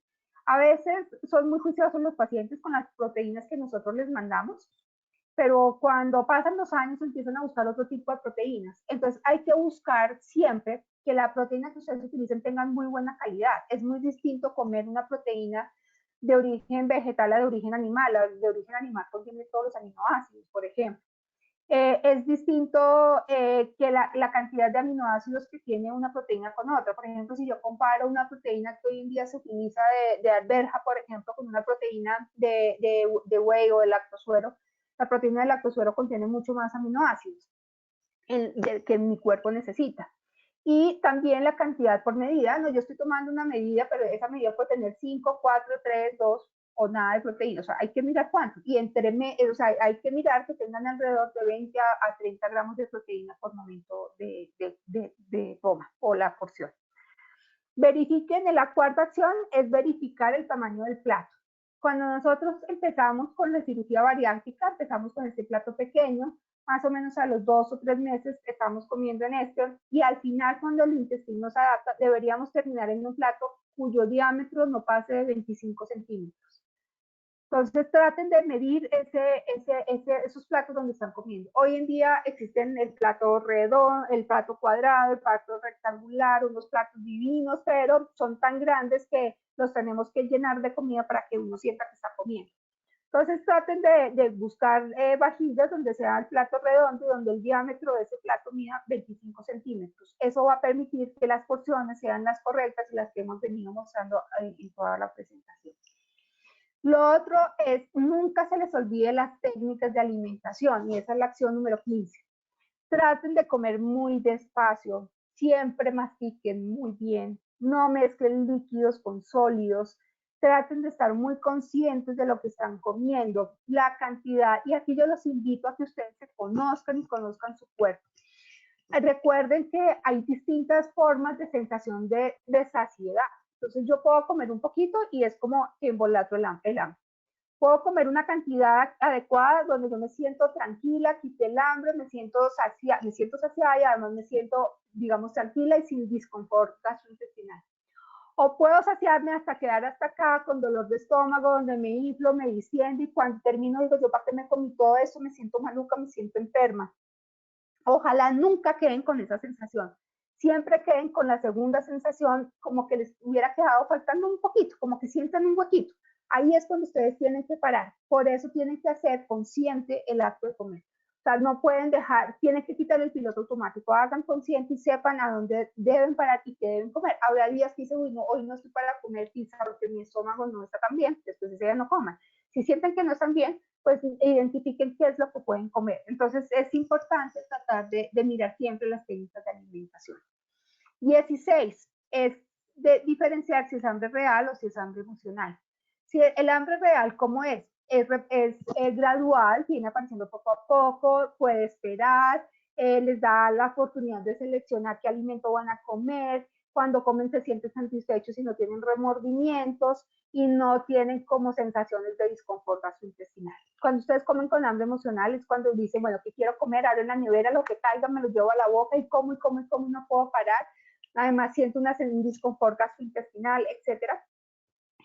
a veces son muy juiciosos los pacientes con las proteínas que nosotros les mandamos, pero cuando pasan los años empiezan a buscar otro tipo de proteínas. Entonces hay que buscar siempre que la proteína que ustedes utilicen tenga muy buena calidad. Es muy distinto comer una proteína de origen vegetal a de origen animal. La de origen animal contiene todos los aminoácidos, por ejemplo. Es distinto que la cantidad de aminoácidos que tiene una proteína con otra. Por ejemplo, si yo comparo una proteína que hoy en día se utiliza de alberja, por ejemplo, con una proteína de whey o de lactosuero, la proteína de lactosuero contiene mucho más aminoácidos que mi cuerpo necesita. Y también la cantidad por medida, no, yo estoy tomando una medida, pero esa medida puede tener 5, 4, 3, 2 o nada de proteína, o sea, hay que mirar cuánto, y o sea, hay que mirar que tengan alrededor de 20 a 30 gramos de proteína por momento de toma o la porción. Verifiquen, la cuarta acción es verificar el tamaño del plato. Cuando nosotros empezamos con la cirugía bariátrica, empezamos con este plato pequeño, más o menos a los 2 o 3 meses estamos comiendo en esto, y al final cuando el intestino se adapta, deberíamos terminar en un plato cuyo diámetro no pase de 25 centímetros. Entonces traten de medir esos platos donde están comiendo. Hoy en día existen el plato redondo, el plato cuadrado, el plato rectangular, unos platos divinos, pero son tan grandes que los tenemos que llenar de comida para que uno sienta que está comiendo. Entonces traten de buscar vajillas donde sea el plato redondo y donde el diámetro de ese plato mida 25 centímetros. Eso va a permitir que las porciones sean las correctas y las que hemos venido mostrando en toda la presentación. Lo otro es, nunca se les olvide las técnicas de alimentación, y esa es la acción número 15. Traten de comer muy despacio, siempre mastiquen muy bien, no mezclen líquidos con sólidos, traten de estar muy conscientes de lo que están comiendo, la cantidad, y aquí yo los invito a que ustedes se conozcan y conozcan su cuerpo. Recuerden que hay distintas formas de sensación de saciedad. Entonces yo puedo comer un poquito y es como que embolato el hambre. Puedo comer una cantidad adecuada donde yo me siento tranquila, quité el hambre, me siento saciada y además me siento, digamos, tranquila y sin disconfort gastrointestinal. O puedo saciarme hasta quedar hasta acá con dolor de estómago, donde me inflo, me distiende y cuando termino digo, yo para qué me comí todo eso, me siento maluca, me siento enferma. Ojalá nunca queden con esa sensación. Siempre queden con la segunda sensación, como que les hubiera quedado faltando un poquito, como que sientan un huequito. Ahí es cuando ustedes tienen que parar. Por eso tienen que hacer consciente el acto de comer. O sea, no pueden dejar, tienen que quitar el piloto automático, hagan consciente y sepan a dónde deben parar y qué deben comer. Habrá días que dicen, no, hoy no estoy para comer pizza porque mi estómago no está tan bien, después ese día no coman. Si sienten que no están bien, pues identifiquen qué es lo que pueden comer. Entonces es importante tratar de mirar siempre las técnicas de alimentación. 16 es de diferenciar si es hambre real o si es hambre emocional. Si el hambre real, ¿cómo es? Es gradual, viene apareciendo poco a poco, puede esperar, les da la oportunidad de seleccionar qué alimento van a comer, cuando comen se sienten satisfechos y no tienen remordimientos y no tienen como sensaciones de disconfort gastrointestinal. Cuando ustedes comen con hambre emocional es cuando dicen, bueno, ¿qué quiero comer? Abren la nevera, lo que caiga me lo llevo a la boca y como y como y como y no puedo parar. Además siento un disconfort gastrointestinal, etcétera.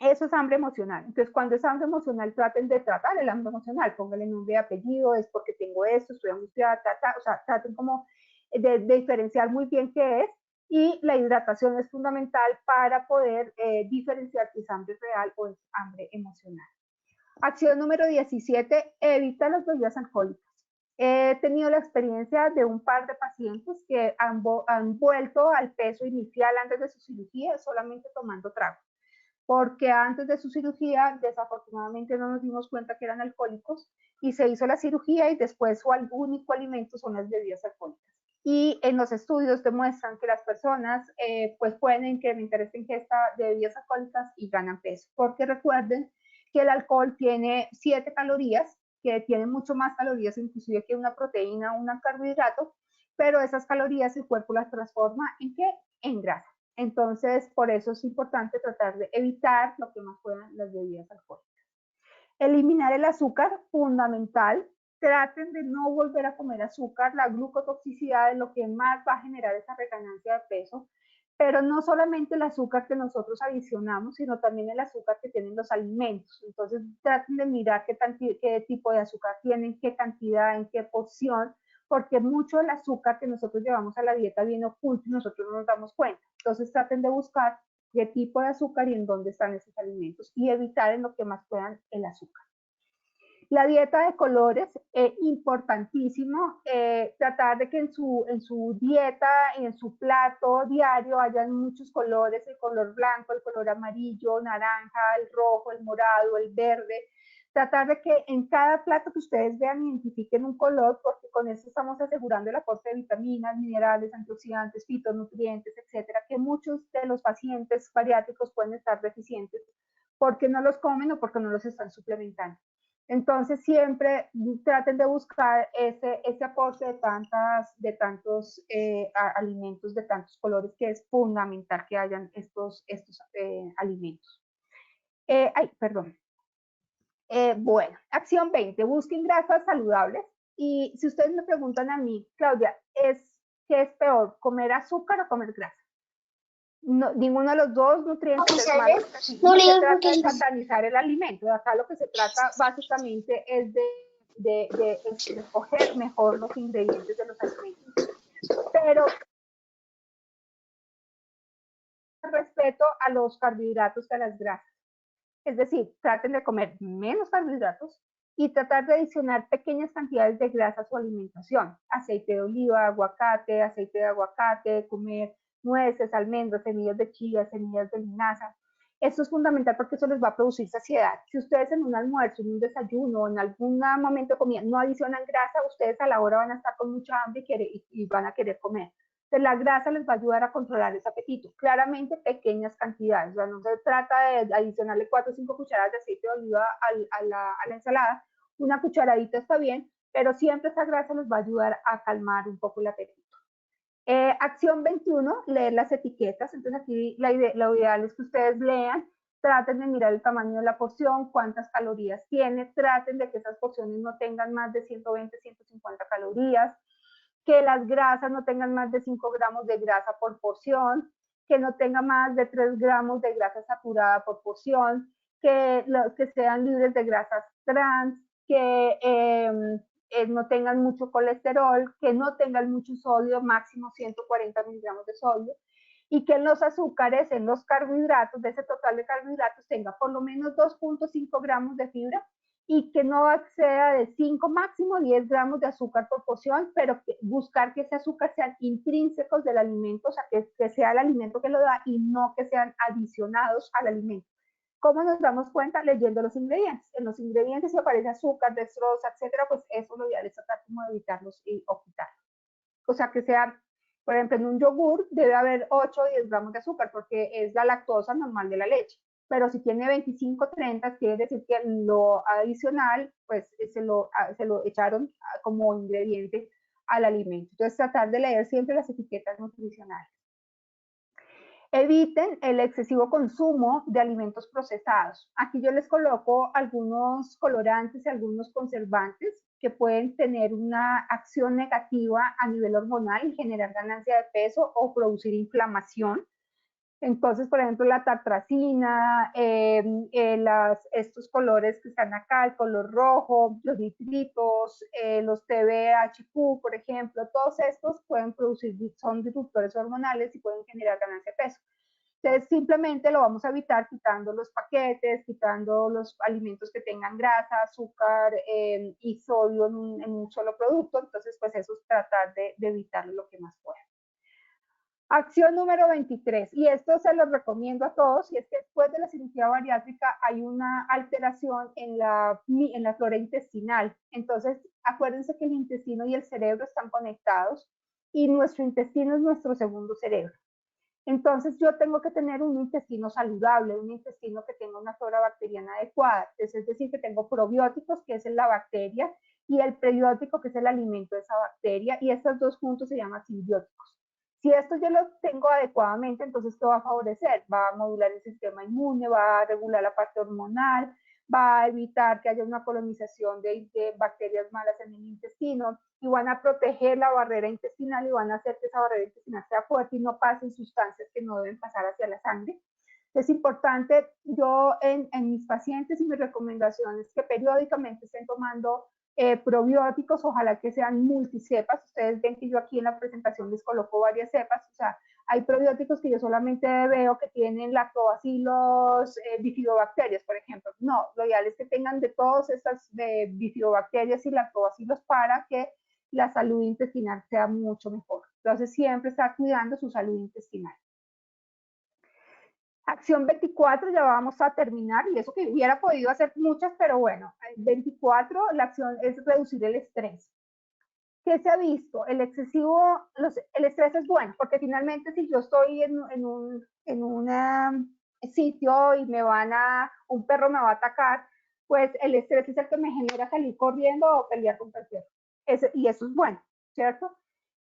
Eso es hambre emocional. Entonces, cuando es hambre emocional, traten de tratar el hambre emocional. Pónganle nombre y apellido, es porque tengo esto, estoy angustiada, o sea, traten como de diferenciar muy bien qué es. Y la hidratación es fundamental para poder diferenciar si es hambre real o es hambre emocional. Acción número 17, evita las bebidas alcohólicas. He tenido la experiencia de un par de pacientes que han vuelto al peso inicial antes de su cirugía solamente tomando trago, porque antes de su cirugía desafortunadamente no nos dimos cuenta que eran alcohólicos y se hizo la cirugía y después su único alimento son las bebidas alcohólicas. Y en los estudios demuestran que las personas pues pueden incrementar esta ingesta de bebidas alcohólicas y ganan peso, porque recuerden que el alcohol tiene 7 calorías, que tiene mucho más calorías inclusive que una proteína o un carbohidrato, pero esas calorías el cuerpo las transforma ¿en qué? En grasa. Entonces, por eso es importante tratar de evitar lo que más puedan las bebidas alcohólicas. Eliminar el azúcar, fundamental. Traten de no volver a comer azúcar. La glucotoxicidad es lo que más va a generar esa reganancia de peso. Pero no solamente el azúcar que nosotros adicionamos, sino también el azúcar que tienen los alimentos. Entonces, traten de mirar qué tipo de azúcar tienen, qué cantidad, en qué porción, porque mucho del azúcar que nosotros llevamos a la dieta viene oculto y nosotros no nos damos cuenta. Entonces, traten de buscar qué tipo de azúcar y en dónde están esos alimentos y evitar en lo que más puedan el azúcar. La dieta de colores es importantísimo, tratar de que en su dieta y en su plato diario hayan muchos colores, el color blanco, el color amarillo, naranja, el rojo, el morado, el verde. Tratar de que en cada plato que ustedes vean identifiquen un color, porque con eso estamos asegurando el aporte de vitaminas, minerales, antioxidantes, fitonutrientes, etcétera, que muchos de los pacientes bariátricos pueden estar deficientes porque no los comen o porque no los están suplementando. Entonces siempre traten de buscar ese aporte de tantos alimentos, de tantos colores, que es fundamental que hayan estos alimentos. Perdón. Bueno, acción 20, busquen grasas saludables. Y si ustedes me preguntan a mí, Claudia, ¿qué es peor, comer azúcar o comer grasa? No, ninguno de los dos nutrientes es malo. No se trata de satanizar el alimento. Acá lo que se trata básicamente es de escoger mejor los ingredientes de los alimentos. Pero respeto a los carbohidratos que a las grasas. Es decir, traten de comer menos carbohidratos y tratar de adicionar pequeñas cantidades de grasas a su alimentación. Aceite de oliva, aceite de aguacate, comer nueces, almendras, semillas de chía, semillas de linaza. Esto es fundamental porque eso les va a producir saciedad. Si ustedes en un almuerzo, en un desayuno, en algún momento de comida no adicionan grasa, ustedes a la hora van a estar con mucha hambre y van a querer comer. Entonces, la grasa les va a ayudar a controlar ese apetito. Claramente, pequeñas cantidades. O sea, no se trata de adicionarle 4 o 5 cucharadas de aceite de oliva a la ensalada. Una cucharadita está bien, pero siempre esa grasa les va a ayudar a calmar un poco el apetito. Acción 21, leer las etiquetas. Entonces aquí lo ideal es que ustedes lean, traten de mirar el tamaño de la porción, cuántas calorías tiene, traten de que esas porciones no tengan más de 120, 150 calorías, que las grasas no tengan más de 5 gramos de grasa por porción, que no tenga más de 3 gramos de grasa saturada por porción, que sean libres de grasas trans, que no tengan mucho colesterol, que no tengan mucho sodio, máximo 140 miligramos de sodio, y que en los azúcares, en los carbohidratos, de ese total de carbohidratos, tenga por lo menos 2.5 gramos de fibra y que no exceda de 5, máximo 10 gramos de azúcar por porción, pero buscar que ese azúcar sean intrínsecos del alimento, o sea, que sea el alimento que lo da y no que sean adicionados al alimento. ¿Cómo nos damos cuenta? Leyendo los ingredientes. En los ingredientes si aparece azúcar, dextrosa, etcétera, pues eso lo ideal es tratar como de evitarlos o quitarlos. O sea, que sea, por ejemplo, en un yogur debe haber 8 o 10 gramos de azúcar porque es la lactosa normal de la leche. Pero si tiene 25, 30, quiere decir que lo adicional, pues se lo echaron como ingrediente al alimento. Entonces, tratar de leer siempre las etiquetas nutricionales. Eviten el excesivo consumo de alimentos procesados. Aquí yo les coloco algunos colorantes y algunos conservantes que pueden tener una acción negativa a nivel hormonal y generar ganancia de peso o producir inflamación. Entonces, por ejemplo, la tartrazina, estos colores que están acá, el color rojo, los nitritos, los TBHQ, por ejemplo, todos estos pueden producir, son disruptores hormonales y pueden generar ganancia de peso. Entonces, simplemente lo vamos a evitar quitando los paquetes, quitando los alimentos que tengan grasa, azúcar y sodio en un solo producto. Entonces, pues eso es tratar de evitarlo lo que más pueda. Acción número 23, y esto se lo recomiendo a todos, y es que después de la cirugía bariátrica hay una alteración en la flora intestinal. Entonces, acuérdense que el intestino y el cerebro están conectados y nuestro intestino es nuestro segundo cerebro. Entonces, yo tengo que tener un intestino saludable, un intestino que tenga una flora bacteriana adecuada. Es decir, que tengo probióticos, que es la bacteria, y el prebiótico, que es el alimento de esa bacteria, y estos dos juntos se llaman simbióticos. Si esto yo lo tengo adecuadamente, entonces ¿qué va a favorecer? Va a modular el sistema inmune, va a regular la parte hormonal, va a evitar que haya una colonización de bacterias malas en el intestino y van a proteger la barrera intestinal y van a hacer que esa barrera intestinal sea fuerte y no pasen sustancias que no deben pasar hacia la sangre. Es importante, yo en mis pacientes y mis recomendaciones que periódicamente estén tomando probióticos, ojalá que sean multicepas. Ustedes ven que yo aquí en la presentación les coloco varias cepas, o sea, hay probióticos que yo solamente veo que tienen lactobacilos, bifidobacterias, por ejemplo. No, lo ideal es que tengan de todas estas bifidobacterias y lactobacilos para que la salud intestinal sea mucho mejor. Entonces, siempre estar cuidando su salud intestinal. Acción 24, ya vamos a terminar, y eso que hubiera podido hacer muchas, pero bueno, 24, la acción es reducir el estrés. ¿Qué se ha visto? El estrés es bueno, porque finalmente si yo estoy en un sitio y un perro me va a atacar, pues el estrés es el que me genera salir corriendo o pelear contra el perro. Y eso es bueno, ¿cierto?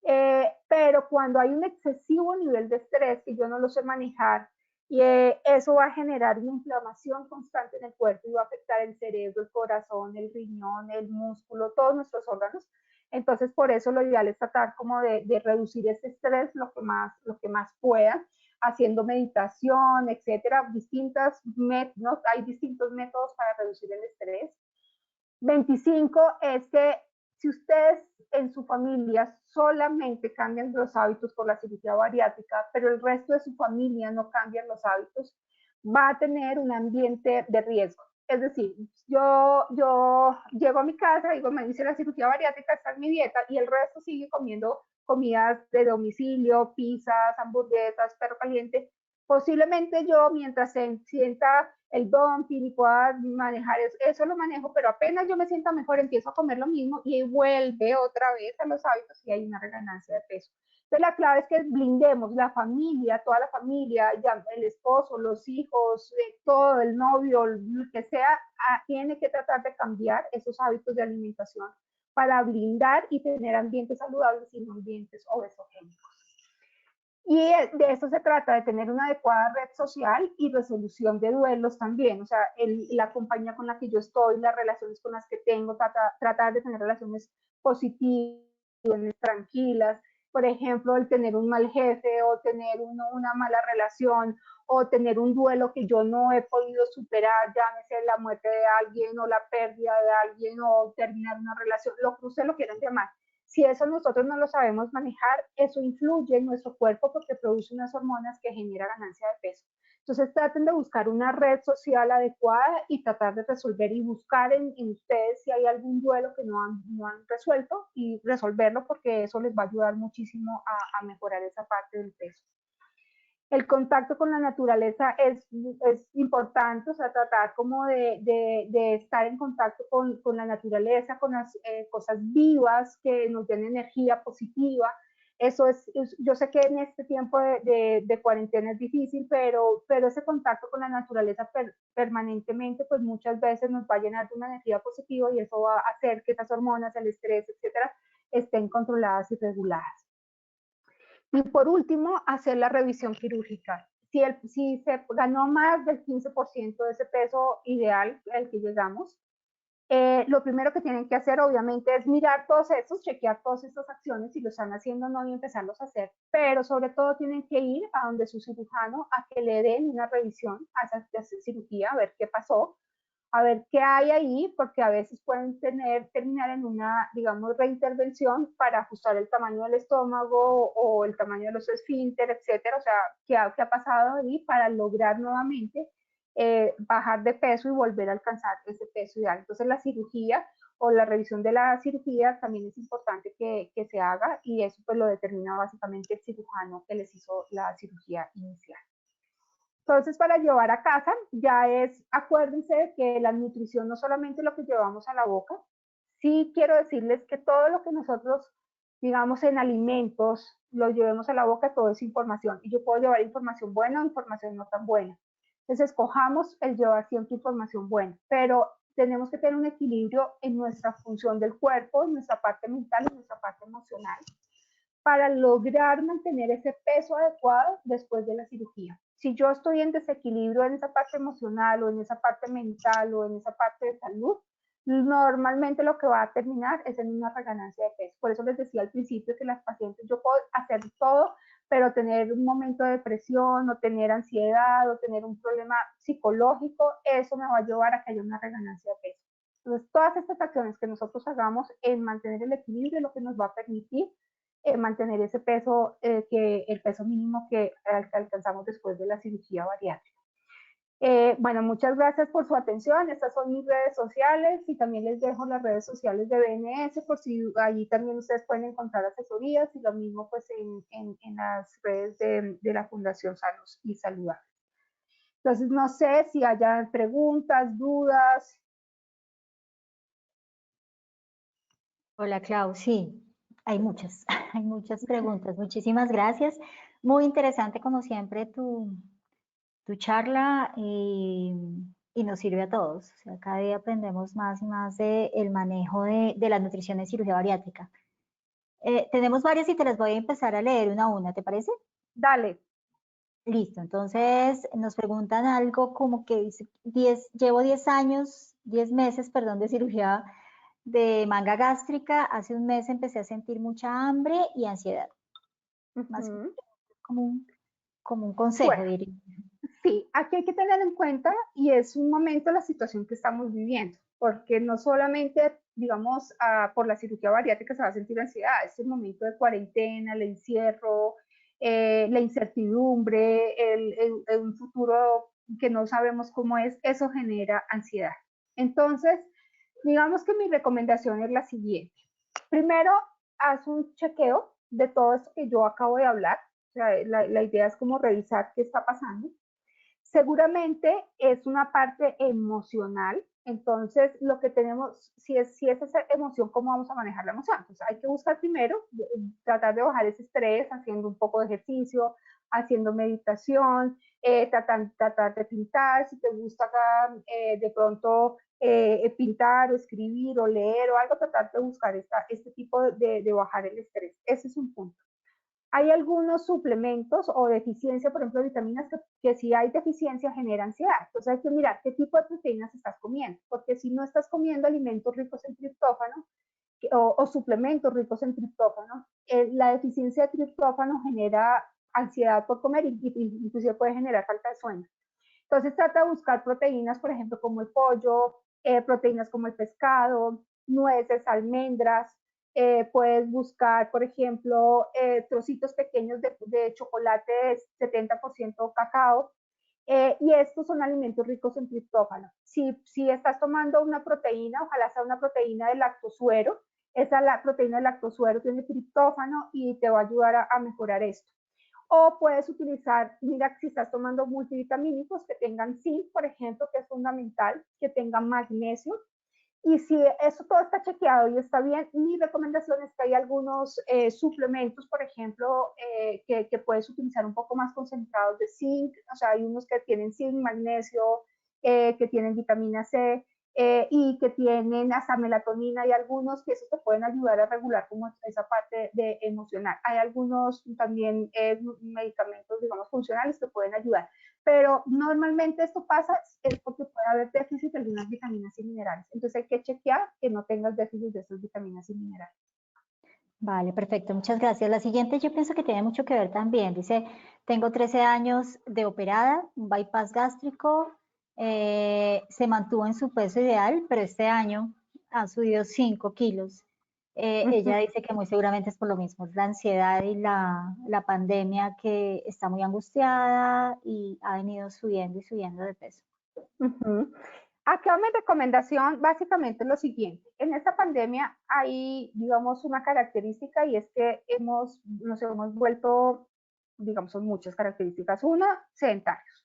Pero cuando hay un excesivo nivel de estrés que yo no lo sé manejar, y eso va a generar una inflamación constante en el cuerpo y va a afectar el cerebro, el corazón, el riñón, el músculo, todos nuestros órganos. Entonces, por eso lo ideal es tratar como de reducir ese estrés lo que más pueda, haciendo meditación, etcétera, hay distintos métodos para reducir el estrés. 25 es que si ustedes en su familia solamente cambian los hábitos por la cirugía bariátrica, pero el resto de su familia no cambian los hábitos, va a tener un ambiente de riesgo. Es decir, yo llego a mi casa, digo, me hice la cirugía bariátrica, está en mi dieta, y el resto sigue comiendo comidas de domicilio, pizzas, hamburguesas, perro caliente. Posiblemente yo, mientras se sienta el dumping y pueda manejar eso lo manejo, pero apenas yo me sienta mejor, empiezo a comer lo mismo y vuelve otra vez a los hábitos y hay una reganancia de peso. Entonces la clave es que blindemos la familia, toda la familia, ya el esposo, los hijos, todo, el novio, lo que sea, tiene que tratar de cambiar esos hábitos de alimentación para blindar y tener ambientes saludables y no ambientes obesogénicos. Y de eso se trata, de tener una adecuada red social y resolución de duelos también. O sea, la compañía con la que yo estoy, las relaciones con las que tengo, tratar de tener relaciones positivas, tranquilas. Por ejemplo, el tener un mal jefe o tener una mala relación o tener un duelo que yo no he podido superar, llámese la muerte de alguien o la pérdida de alguien o terminar una relación, lo que ustedes lo quieran llamar. Si eso nosotros no lo sabemos manejar, eso influye en nuestro cuerpo porque produce unas hormonas que generan ganancia de peso. Entonces traten de buscar una red social adecuada y tratar de resolver y buscar en ustedes si hay algún duelo que no han resuelto y resolverlo porque eso les va a ayudar muchísimo a mejorar esa parte del peso. El contacto con la naturaleza es importante, o sea, tratar como de estar en contacto con la naturaleza, con las cosas vivas que nos den energía positiva. Eso yo sé que en este tiempo de cuarentena es difícil, pero ese contacto con la naturaleza permanentemente, pues muchas veces nos va a llenar de una energía positiva y eso va a hacer que esas hormonas, el estrés, etcétera, estén controladas y reguladas. Y por último, hacer la revisión quirúrgica. Si se ganó más del 15% de ese peso ideal al que llegamos, lo primero que tienen que hacer obviamente es mirar todos estos, chequear todas estas acciones, si lo están haciendo o no y empezarlos a hacer, pero sobre todo tienen que ir a donde su cirujano a que le den una revisión a esa cirugía, a ver qué pasó, a ver qué hay ahí, porque a veces pueden terminar en una, digamos, reintervención para ajustar el tamaño del estómago o el tamaño de los esfínteres, etcétera. O sea, qué ha pasado ahí para lograr nuevamente bajar de peso y volver a alcanzar ese peso ideal. Entonces, la cirugía o la revisión de la cirugía también es importante que se haga y eso pues lo determina básicamente el cirujano que les hizo la cirugía inicial. Entonces, para llevar a casa, ya acuérdense que la nutrición no solamente lo que llevamos a la boca, sí quiero decirles que todo lo que nosotros, digamos, en alimentos, lo llevemos a la boca, todo es información. Y yo puedo llevar información buena o información no tan buena. Entonces, escojamos el llevar siempre información buena, pero tenemos que tener un equilibrio en nuestra función del cuerpo, en nuestra parte mental y en nuestra parte emocional para lograr mantener ese peso adecuado después de la cirugía. Si yo estoy en desequilibrio en esa parte emocional o en esa parte mental o en esa parte de salud, normalmente lo que va a terminar es en una reganancia de peso. Por eso les decía al principio que las pacientes, yo puedo hacer todo, pero tener un momento de depresión o tener ansiedad o tener un problema psicológico, eso me va a llevar a que haya una reganancia de peso. Entonces, todas estas acciones que nosotros hagamos en mantener el equilibrio es lo que nos va a permitir mantener ese peso, el peso mínimo que alcanzamos después de la cirugía bariátrica. Bueno, muchas gracias por su atención. Estas son mis redes sociales y también les dejo las redes sociales de BNS por si allí también ustedes pueden encontrar asesorías y lo mismo pues en las redes de la Fundación Sanos y Saludables. Entonces, no sé si haya preguntas, dudas. Hola, Clau. Sí, hay muchas, hay muchas preguntas. Muchísimas gracias. Muy interesante, como siempre, tu charla y nos sirve a todos. O sea, cada día aprendemos más y más del manejo de la nutrición en cirugía bariátrica. Tenemos varias y te las voy a empezar a leer una a una, ¿te parece? Dale. Listo, entonces nos preguntan algo como que dice, llevo 10 años, 10 meses, perdón, de cirugía de manga gástrica. Hace un mes empecé a sentir mucha hambre y ansiedad. Más como un consejo, Bueno, diría. sí, aquí hay que tener en cuenta y es un momento la situación que estamos viviendo, porque no solamente, digamos, por la cirugía bariátrica se va a sentir ansiedad, es el momento de cuarentena, el encierro, la incertidumbre, un futuro que no sabemos cómo es, eso genera ansiedad. Entonces, digamos que mi recomendación es la siguiente. Primero, haz un chequeo de todo esto que yo acabo de hablar. O sea, la idea es como revisar qué está pasando. Seguramente es una parte emocional, entonces lo que tenemos, si es esa emoción, ¿cómo vamos a manejar la emoción? Pues hay que buscar primero, tratar de bajar ese estrés haciendo un poco de ejercicio, haciendo meditación, tratar de pintar, si te gusta de pronto pintar o escribir o leer o algo, tratar de buscar este tipo de bajar el estrés. Ese es un punto. Hay algunos suplementos o deficiencia, por ejemplo, de vitaminas, que si hay deficiencia genera ansiedad. Entonces hay que mirar qué tipo de proteínas estás comiendo, porque si no estás comiendo alimentos ricos en triptófano o suplementos ricos en triptófano, la deficiencia de triptófano genera ansiedad por comer y inclusive puede generar falta de sueño. Entonces trata de buscar proteínas, por ejemplo, como el pollo, proteínas como el pescado, nueces, almendras. Puedes buscar, por ejemplo, trocitos pequeños de chocolate de 70% cacao. Y estos son alimentos ricos en triptófano. Si estás tomando una proteína, ojalá sea una proteína de lactosuero, la proteína de lactosuero tiene triptófano y te va a ayudar a mejorar esto. O puedes utilizar, mira, si estás tomando multivitamínicos que tengan zinc, por ejemplo, que es fundamental, que tengan magnesio. Y si eso todo está chequeado y está bien, mi recomendación es que hay algunos suplementos, por ejemplo, que puedes utilizar un poco más concentrados de zinc. O sea, hay unos que tienen zinc, magnesio, que tienen vitamina C, y que tienen hasta melatonina, y algunos que eso te pueden ayudar a regular como esa parte de emocional. Hay algunos también medicamentos, digamos, funcionales que pueden ayudar, pero normalmente esto pasa es porque puede haber déficit de algunas vitaminas y minerales. Entonces hay que chequear que no tengas déficit de esas vitaminas y minerales. Vale, perfecto, muchas gracias. La siguiente yo pienso que tiene mucho que ver también. Dice, tengo 13 años de operada, un bypass gástrico, se mantuvo en su peso ideal, pero este año ha subido 5 kilos. Ella dice que muy seguramente es por lo mismo, la ansiedad y la pandemia, que está muy angustiada y ha venido subiendo y subiendo de peso. Acá mi recomendación básicamente es lo siguiente. En esta pandemia hay, digamos, una característica, y es que nos hemos vuelto, digamos, son muchas características. Una, sedentarios.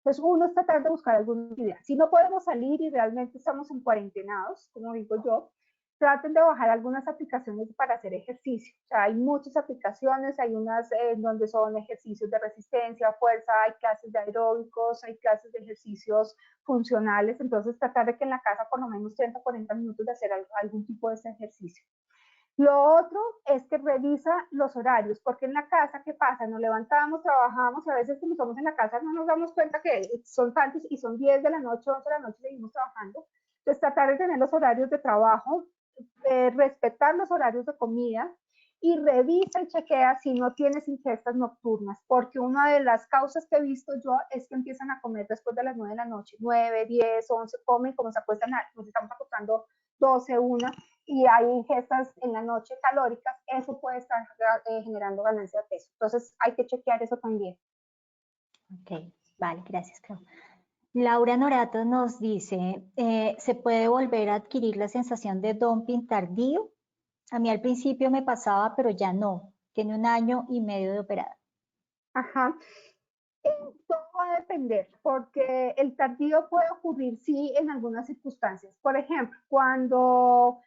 Entonces, uno es tratar de buscar alguna idea. Si no podemos salir y realmente estamos en cuarentenados, como digo yo, traten de bajar algunas aplicaciones para hacer ejercicio. O sea, hay muchas aplicaciones, hay unas donde son ejercicios de resistencia, fuerza, hay clases de aeróbicos, hay clases de ejercicios funcionales. Entonces tratar de que en la casa por lo menos 30 40 minutos de hacer algún tipo de ese ejercicio. Lo otro es que revisa los horarios, porque en la casa, ¿qué pasa? Nos levantamos, trabajamos, y a veces cuando estamos en la casa no nos damos cuenta que son tantos y son 10 de la noche, 11 de la noche, seguimos trabajando. Entonces tratar de tener los horarios de trabajo, respetar los horarios de comida, y revisa y chequea si no tienes ingestas nocturnas, porque una de las causas que he visto yo es que empiezan a comer después de las 9 de la noche, 9, 10, 11, comen, como se acuestan, nos estamos acostando 12, 1, y hay ingestas en la noche calóricas, eso puede estar generando ganancia de peso. Entonces hay que chequear eso también. Ok, vale, gracias, Clau. Laura Norato nos dice, ¿se puede volver a adquirir la sensación de dumping tardío? A mí al principio me pasaba, pero ya no. Tiene 1 año y medio de operada. Ajá. Todo va a depender, porque el tardío puede ocurrir, sí, en algunas circunstancias. Por ejemplo, cuando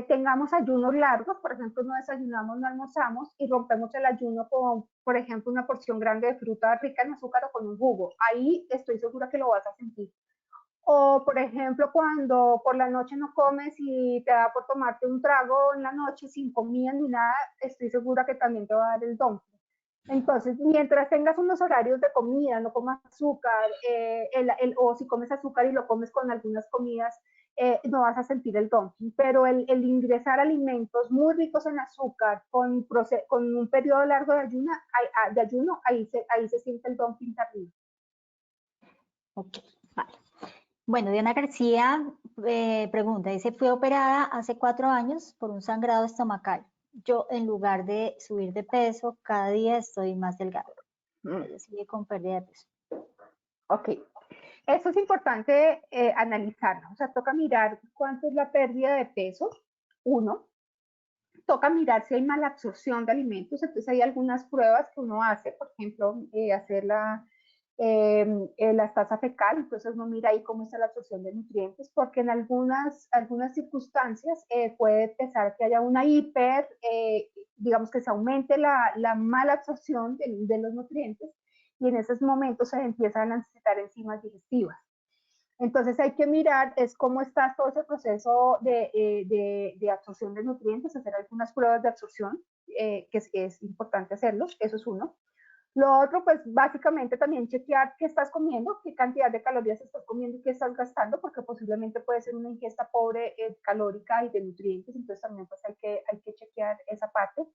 tengamos ayunos largos, por ejemplo, no desayunamos, no almorzamos y rompemos el ayuno con, por ejemplo, una porción grande de fruta rica en azúcar o con un jugo. Ahí estoy segura que lo vas a sentir. O, por ejemplo, cuando por la noche no comes y te da por tomarte un trago en la noche sin comida ni nada, estoy segura que también te va a dar el don. Entonces, mientras tengas unos horarios de comida, no comas azúcar, o si comes azúcar y lo comes con algunas comidas, no vas a sentir el dumping. Pero el ingresar alimentos muy ricos en azúcar con un periodo largo de ayuno, ahí se siente el dumping tardío. Ok, vale. Bueno, Diana García pregunta, dice, fui operada hace 4 años por un sangrado estomacal. Yo, en lugar de subir de peso, cada día estoy más delgada. Ella sigue con pérdida de peso. Ok, eso es importante analizarlo. O sea, toca mirar cuánto es la pérdida de peso, uno. Toca mirar si hay mala absorción de alimentos. Entonces hay algunas pruebas que uno hace, por ejemplo, hacer la tasa fecal. Entonces uno mira ahí cómo está la absorción de nutrientes, porque en algunas circunstancias puede pensar que haya una digamos que se aumente la mala absorción de los nutrientes, y en esos momentos se empiezan a necesitar enzimas digestivas. Entonces hay que mirar es cómo está todo ese proceso de absorción de nutrientes, hacer algunas pruebas de absorción, que es importante hacerlo, eso es uno. Lo otro, pues básicamente también chequear qué estás comiendo, qué cantidad de calorías estás comiendo y qué estás gastando, porque posiblemente puede ser una ingesta pobre calórica y de nutrientes. Entonces también pues hay que chequear esa parte.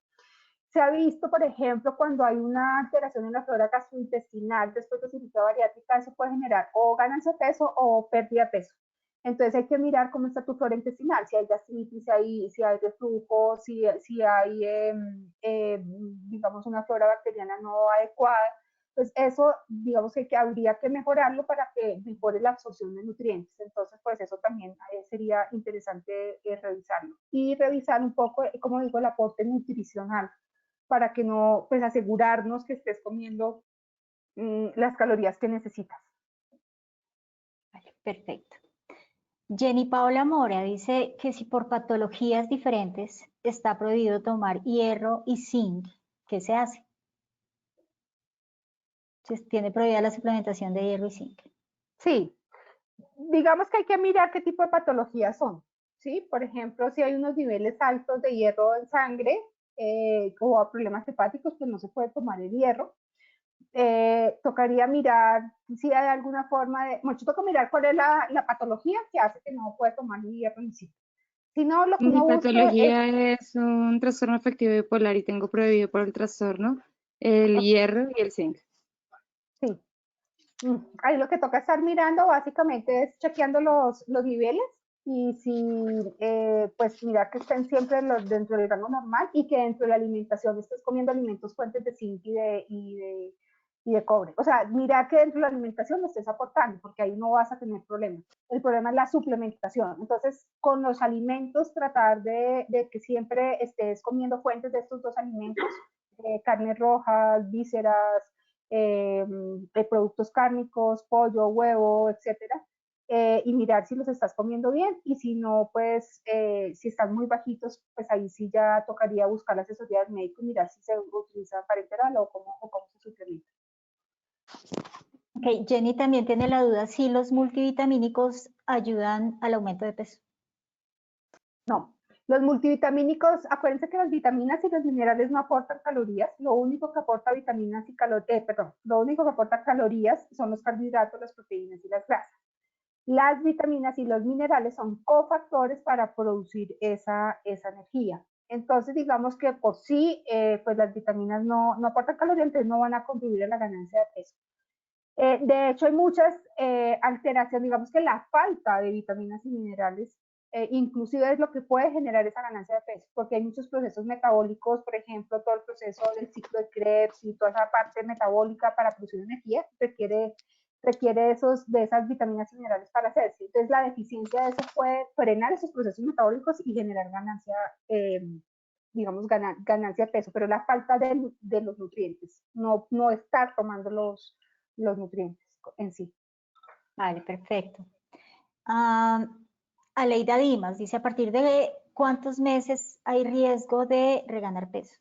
Se ha visto, por ejemplo, cuando hay una alteración en la flora gastrointestinal después de cirugía bariátrica, eso puede generar o ganancia de peso o pérdida de peso. Entonces hay que mirar cómo está tu flora intestinal, si hay gastritis, si hay reflujo, si hay, digamos, una flora bacteriana no adecuada. Pues eso, digamos que habría que mejorarlo para que mejore la absorción de nutrientes. Entonces, pues eso también sería interesante revisarlo. Y revisar un poco, como digo, el aporte nutricional, para que no, pues asegurarnos que estés comiendo las calorías que necesitas. Vale, perfecto. Jenny Paola Mora dice que si por patologías diferentes está prohibido tomar hierro y zinc, ¿qué se hace? Se tiene prohibida la suplementación de hierro y zinc. Sí, digamos que hay que mirar qué tipo de patologías son, ¿sí? Por ejemplo, si hay unos niveles altos de hierro en sangre o problemas hepáticos, pues no se puede tomar el hierro. Tocaría mirar si hay alguna forma de, mucho toca mirar cuál es la patología que hace que no pueda tomar el hierro en sí. Si no, lo que Mi uno busca es, patología es un trastorno afectivo bipolar y tengo prohibido por el trastorno el hierro y el zinc. sí, ahí lo que toca estar mirando básicamente es chequeando los niveles y si, pues mirar que estén siempre dentro del rango normal y que dentro de la alimentación estés comiendo alimentos fuentes de zinc y de cobre. O sea, mirar que dentro de la alimentación lo estés aportando, porque ahí no vas a tener problemas. El problema es la suplementación. Entonces, con los alimentos, tratar de que siempre estés comiendo fuentes de estos dos alimentos, carnes rojas, vísceras, productos cárnicos, pollo, huevo, etcétera, y mirar si los estás comiendo bien y si no, pues si están muy bajitos, pues ahí sí ya tocaría buscar la asesoría del médico y mirar si se utiliza parenteral o cómo se suplementa. Ok, Jenny también tiene la duda si los multivitamínicos ayudan al aumento de peso. No, los multivitamínicos, acuérdense que las vitaminas y los minerales no aportan calorías, lo único que aporta vitaminas y lo único que aporta calorías son los carbohidratos, las proteínas y las grasas. Las vitaminas y los minerales son cofactores para producir esa energía. Entonces, digamos que por sí, pues las vitaminas no aportan calorías, entonces no van a contribuir a la ganancia de peso. De hecho, hay muchas alteraciones, digamos que la falta de vitaminas y minerales inclusive es lo que puede generar esa ganancia de peso, porque hay muchos procesos metabólicos, por ejemplo, todo el proceso del ciclo de Krebs y toda esa parte metabólica para producir energía requiere de esas vitaminas y minerales para hacerse. Entonces, la deficiencia de eso puede frenar esos procesos metabólicos y generar ganancia, digamos, ganancia de peso, pero la falta de los nutrientes, no estar tomando los nutrientes en sí. Vale, perfecto. Aleida Dimas dice, ¿a partir de cuántos meses hay riesgo de reganar peso?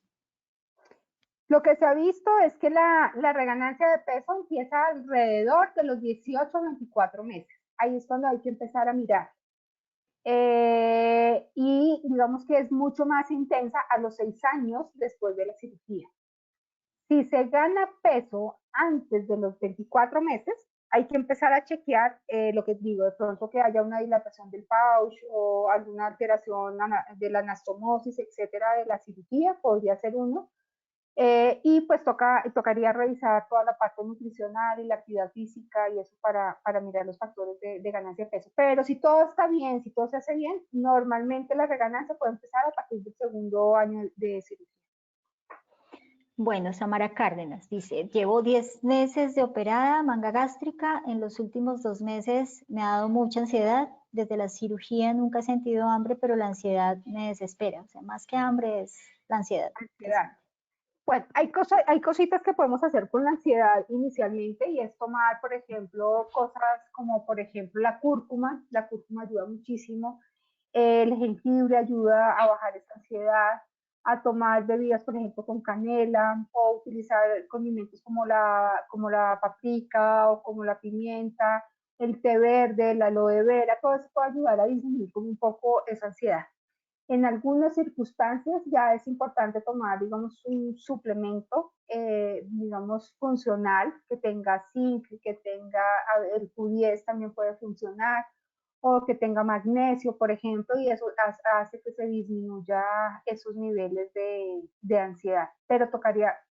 Lo que se ha visto es que la reganancia de peso empieza alrededor de los 18 a 24 meses. Ahí es cuando hay que empezar a mirar. Y digamos que es mucho más intensa a los 6 años después de la cirugía. Si se gana peso antes de los 24 meses, hay que empezar a chequear lo que digo, de pronto que haya una dilatación del pouch o alguna alteración de la anastomosis, etcétera, de la cirugía, podría ser uno. Y pues tocaría revisar toda la parte nutricional y la actividad física y eso para mirar los factores de ganancia de peso. Pero si todo está bien, si todo se hace bien, normalmente la reganancia puede empezar a partir del segundo año de cirugía. Bueno, Samara Cárdenas dice, llevo 10 meses de operada, manga gástrica, en los últimos 2 meses me ha dado mucha ansiedad, desde la cirugía nunca he sentido hambre, pero la ansiedad me desespera, o sea, más que hambre es la ansiedad. Bueno, hay cositas que podemos hacer con la ansiedad inicialmente y es tomar, por ejemplo, cosas como, por ejemplo, la cúrcuma. La cúrcuma ayuda muchísimo. El jengibre ayuda a bajar esta ansiedad. A tomar bebidas, por ejemplo, con canela o utilizar condimentos como la paprika o como la pimienta, el té verde, la aloe vera. Todo eso puede ayudar a disminuir un poco esa ansiedad. En algunas circunstancias ya es importante tomar, digamos, un suplemento, digamos, funcional, que tenga zinc, que tenga el Q10 también puede funcionar, o que tenga magnesio, por ejemplo, y eso hace que se disminuya esos niveles de ansiedad. Pero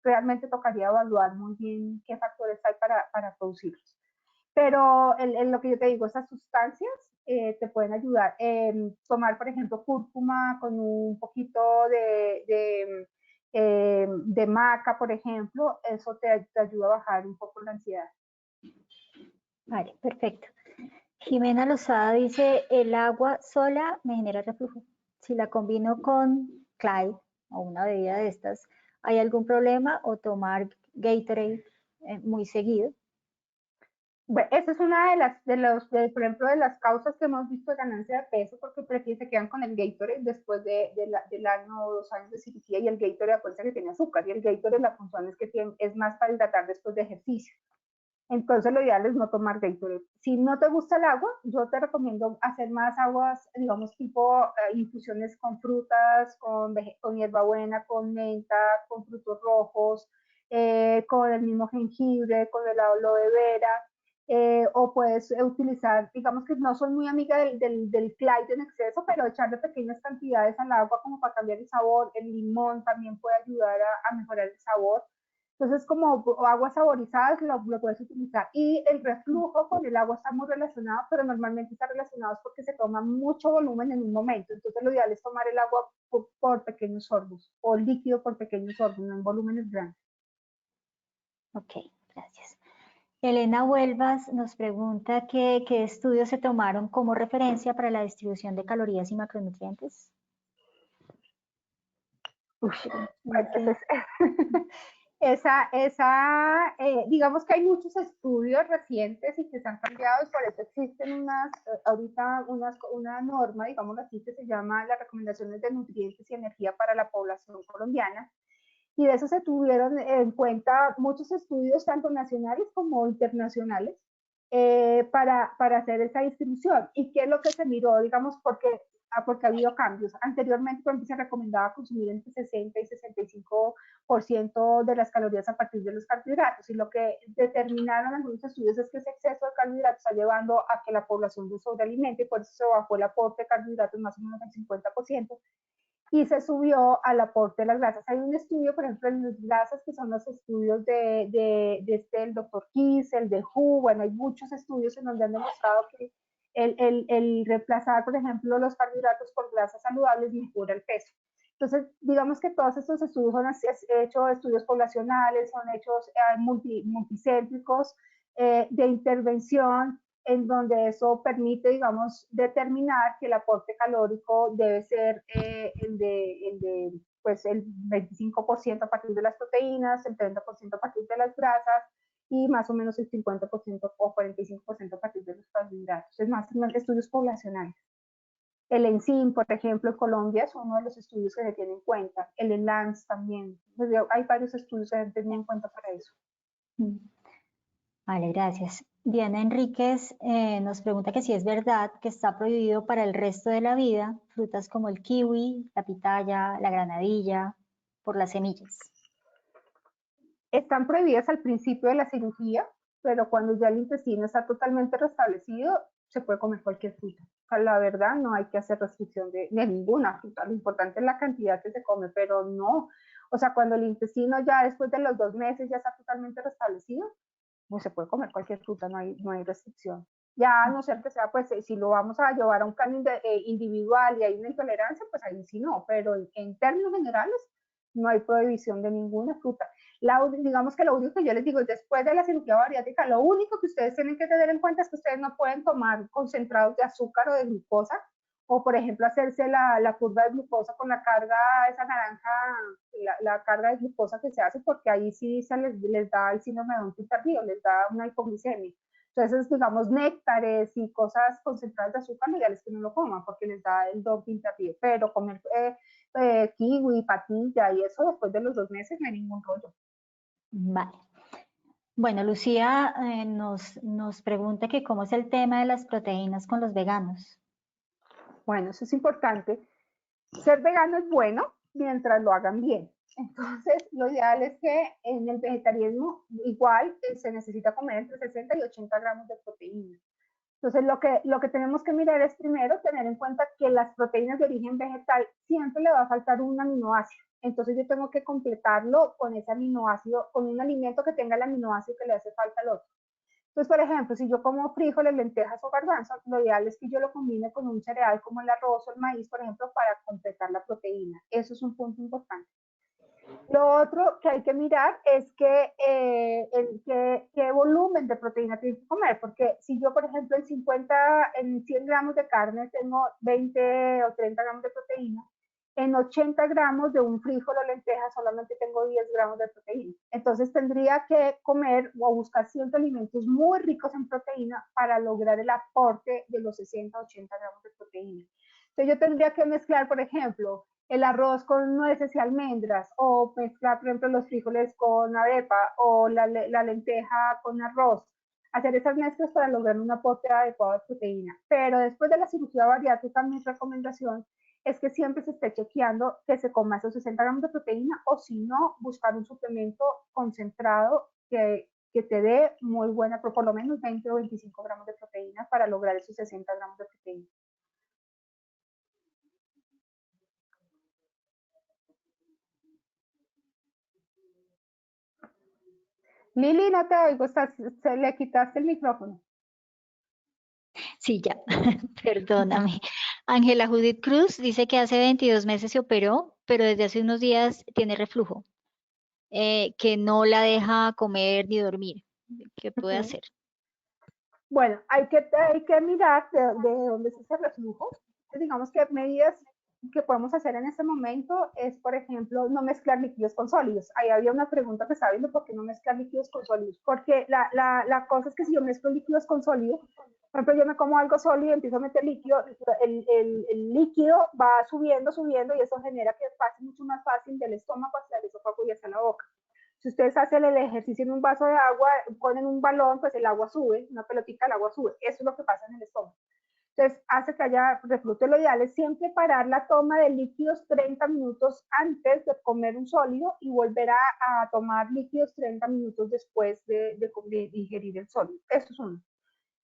realmente tocaría evaluar muy bien qué factores hay para producirlos. Pero lo que yo te digo, esas sustancias te pueden ayudar. Tomar, por ejemplo, cúrcuma con un poquito de maca, por ejemplo, eso te ayuda a bajar un poco la ansiedad. Vale, perfecto. Jimena Lozada dice, el agua sola me genera reflujo. Si la combino con Clyde o una bebida de estas, ¿Hay algún problema o tomar Gatorade muy seguido? Bueno, esa es una por ejemplo, de las causas que hemos visto de ganancia de peso, porque se quedan con el Gatorade después del año o 2 años de cirugía, y el Gatorade, acuérdense que tiene azúcar, y el Gatorade la función es que es más para hidratar después de ejercicio. Entonces lo ideal es no tomar Gatorade. Si no te gusta el agua, yo te recomiendo hacer más aguas, digamos, tipo infusiones con frutas, con hierbabuena, con menta, con frutos rojos, con el mismo jengibre, con el aloe vera. O puedes utilizar, digamos que no soy muy amiga del Clyde en exceso, pero echarle pequeñas cantidades al agua como para cambiar el sabor. El limón también puede ayudar a mejorar el sabor. Entonces, como aguas saborizadas lo puedes utilizar. Y el reflujo con el agua está muy relacionado, pero normalmente está relacionado porque se toma mucho volumen en un momento. Entonces, lo ideal es tomar el agua por pequeños sorbos, o líquido por pequeños sorbos, no en volúmenes grandes. Ok, gracias. Elena Huelvas nos pregunta qué estudios se tomaron como referencia para la distribución de calorías y macronutrientes. Digamos que hay muchos estudios recientes y que se han cambiado, y por eso existen ahorita una norma, digamos así, que se llama las recomendaciones de nutrientes y energía para la población colombiana. Y de eso se tuvieron en cuenta muchos estudios, tanto nacionales como internacionales, para hacer esa distribución. ¿Y qué es lo que se miró? Digamos, porque ha habido cambios. Anteriormente, por ejemplo, se recomendaba consumir entre 60 y 65% de las calorías a partir de los carbohidratos. Y lo que determinaron algunos estudios es que ese exceso de carbohidratos está llevando a que la población se sobrealimente, y por eso se bajó el aporte de carbohidratos más o menos al 50%. Y se subió al aporte de las grasas. Hay un estudio, por ejemplo, en las grasas, que son los estudios el doctor Kiss, el de WHO. Bueno, hay muchos estudios en donde han demostrado que el reemplazar, por ejemplo, los carbohidratos por grasas saludables mejora el peso. Entonces, digamos que todos estos estudios son hechos estudios poblacionales, son hechos multicéntricos, de intervención, en donde eso permite, digamos, determinar que el aporte calórico debe ser pues el 25% a partir de las proteínas, el 30% a partir de las grasas, y más o menos el 50% o 45% a partir de los carbohidratos. Es más estudios poblacionales. El ENZIM, por ejemplo, en Colombia es uno de los estudios que se tiene en cuenta. El ENLANS también. Hay varios estudios que se tienen en cuenta para eso. Vale, gracias. Diana Enríquez nos pregunta que si es verdad que está prohibido para el resto de la vida frutas como el kiwi, la pitaya, la granadilla, por las semillas. Están prohibidas al principio de la cirugía, pero cuando ya el intestino está totalmente restablecido, se puede comer cualquier fruta. O sea, la verdad, no hay que hacer restricción de ninguna fruta. Lo importante es la cantidad que se come, pero no. O sea, cuando el intestino ya después de los 2 meses ya está totalmente restablecido, pues se puede comer cualquier fruta, no hay restricción. Ya a no ser que sea, pues, si lo vamos a llevar a un plan individual y hay una intolerancia, pues ahí sí no, pero en términos generales no hay prohibición de ninguna fruta. Digamos que lo único que yo les digo es, después de la cirugía bariátrica, lo único que ustedes tienen que tener en cuenta es que ustedes no pueden tomar concentrados de azúcar o de glucosa, o por ejemplo hacerse la curva de glucosa con la carga, esa naranja, la carga de glucosa que se hace, porque ahí sí les da el síndrome de dumping tardío, les da una hipoglicemia. Entonces, digamos, néctares y cosas concentradas de azúcar, lo ideal es que no lo coman porque les da el dumping tardío, pero comer kiwi, patilla y eso después de los 2 meses no hay ningún rollo. Vale. Bueno, Lucía nos pregunta que cómo es el tema de las proteínas con los veganos. Bueno, eso es importante. Ser vegano es bueno mientras lo hagan bien. Entonces, lo ideal es que en el vegetarianismo igual se necesita comer entre 60 y 80 gramos de proteína. Entonces, lo que tenemos que mirar es primero tener en cuenta que las proteínas de origen vegetal siempre le va a faltar un aminoácido. Entonces, yo tengo que completarlo con ese aminoácido, con un alimento que tenga el aminoácido que le hace falta al otro. Entonces, por ejemplo, si yo como frijoles, lentejas o garbanzos, lo ideal es que yo lo combine con un cereal como el arroz o el maíz, por ejemplo, para completar la proteína. Eso es un punto importante. Lo otro que hay que mirar es qué volumen de proteína tienes que comer, porque si yo, por ejemplo, en 100 gramos de carne tengo 20 o 30 gramos de proteína, en 80 gramos de un frijol o lenteja solamente tengo 10 gramos de proteína. Entonces tendría que comer o buscar ciertos alimentos muy ricos en proteína para lograr el aporte de los 60 80 gramos de proteína. Entonces yo tendría que mezclar, por ejemplo, el arroz con nueces y almendras, o mezclar, por ejemplo, los frijoles con arepa, o la lenteja con arroz. Hacer esas mezclas para lograr un aporte adecuado de proteína. Pero después de la cirugía bariátrica, mi recomendación es que siempre se esté chequeando que se coma esos 60 gramos de proteína, o si no, buscar un suplemento concentrado que te dé muy buena, por lo menos 20 o 25 gramos de proteína para lograr esos 60 gramos de proteína. Lili, no te oigo, se le quitaste el micrófono. Sí, ya, perdóname. Ángela Judith Cruz dice que hace 22 meses se operó, pero desde hace unos días tiene reflujo, que no la deja comer ni dormir. ¿Qué puede hacer? Bueno, hay que mirar de dónde es ese reflujo. Digamos que medidas que podemos hacer en este momento es, por ejemplo, no mezclar líquidos con sólidos. Ahí había una pregunta que estaba viendo, ¿por qué no mezclar líquidos con sólidos? Porque la cosa es que si yo mezclo líquidos con sólidos, por ejemplo, yo me como algo sólido y empiezo a meter líquido, el líquido va subiendo, subiendo, y eso genera que pase mucho más fácil del estómago hacia el esófago y hacia la boca. Si ustedes hacen el ejercicio en un vaso de agua, ponen un balón, pues el agua sube, una pelotita, el agua sube. Eso es lo que pasa en el estómago. Entonces, hace que haya reflujo. Lo ideal es siempre parar la toma de líquidos 30 minutos antes de comer un sólido y volver a tomar líquidos 30 minutos después de digerir el sólido. Eso es uno.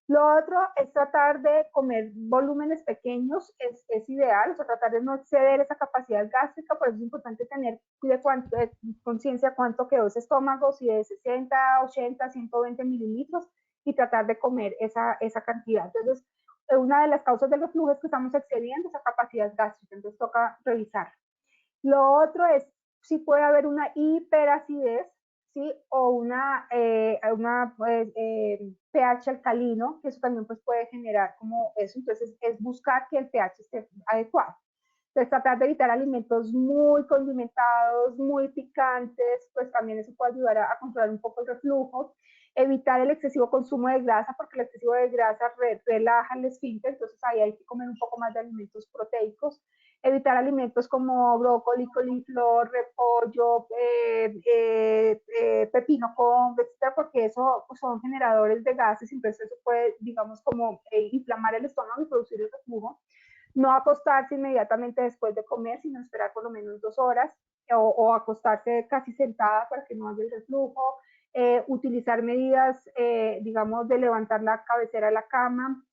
Lo otro es tratar de comer volúmenes pequeños, es ideal, o sea, tratar de no exceder esa capacidad gástrica, por eso es importante tener conciencia cuánto quedó ese estómago, si de 60, 80, 120 mililitros, y tratar de comer esa cantidad. Entonces, una de las causas del reflujo es que estamos excediendo esa capacidad gástrica, entonces toca revisar. Lo otro es si puede haber una hiperacidez, ¿sí? O una pH alcalino, que eso también pues, puede generar como eso. Entonces, es buscar que el pH esté adecuado. Entonces, tratar de evitar alimentos muy condimentados, muy picantes, pues también eso puede ayudar a controlar un poco el reflujo. Evitar el excesivo consumo de grasa, porque el excesivo de grasa relaja el esfínter, entonces ahí hay que comer un poco más de alimentos proteicos. Evitar alimentos como brócoli, coliflor, repollo, pepino con, etcétera, porque eso pues, son generadores de gases, entonces eso puede, digamos, como inflamar el estómago y producir el reflujo. No acostarse inmediatamente después de comer, sino esperar por lo menos 2 horas, o acostarse casi sentada para que no haya el reflujo. Utilizar medidas, digamos, de levantar la cabecera de la cama.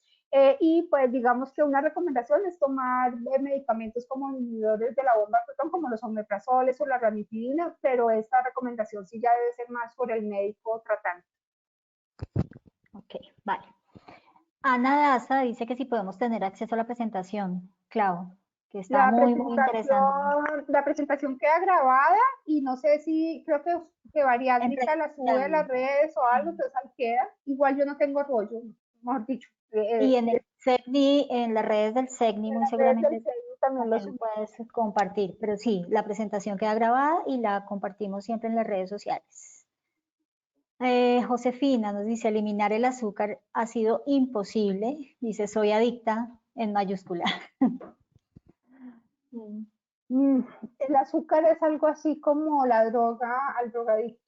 Y pues digamos que una recomendación es tomar medicamentos como inhibidores de la bomba de protón, como los omeprazoles o la ranitidina, pero esta recomendación sí ya debe ser más por el médico tratante. Ok, vale. Ana Daza dice que si podemos tener acceso a la presentación, Clau, que está muy interesante. La presentación queda grabada y no sé si, creo que Bariátrica la sube a las redes o algo, entonces ahí queda. Igual yo no tengo rollo, mejor dicho. Y en el SECNI, en las redes del SECNI, muy seguramente también lo puedes compartir. Pero sí, la presentación queda grabada y la compartimos siempre en las redes sociales. Josefina nos dice, eliminar el azúcar ha sido imposible. Dice, soy adicta en mayúscula. El azúcar es algo así como la droga al drogadicto.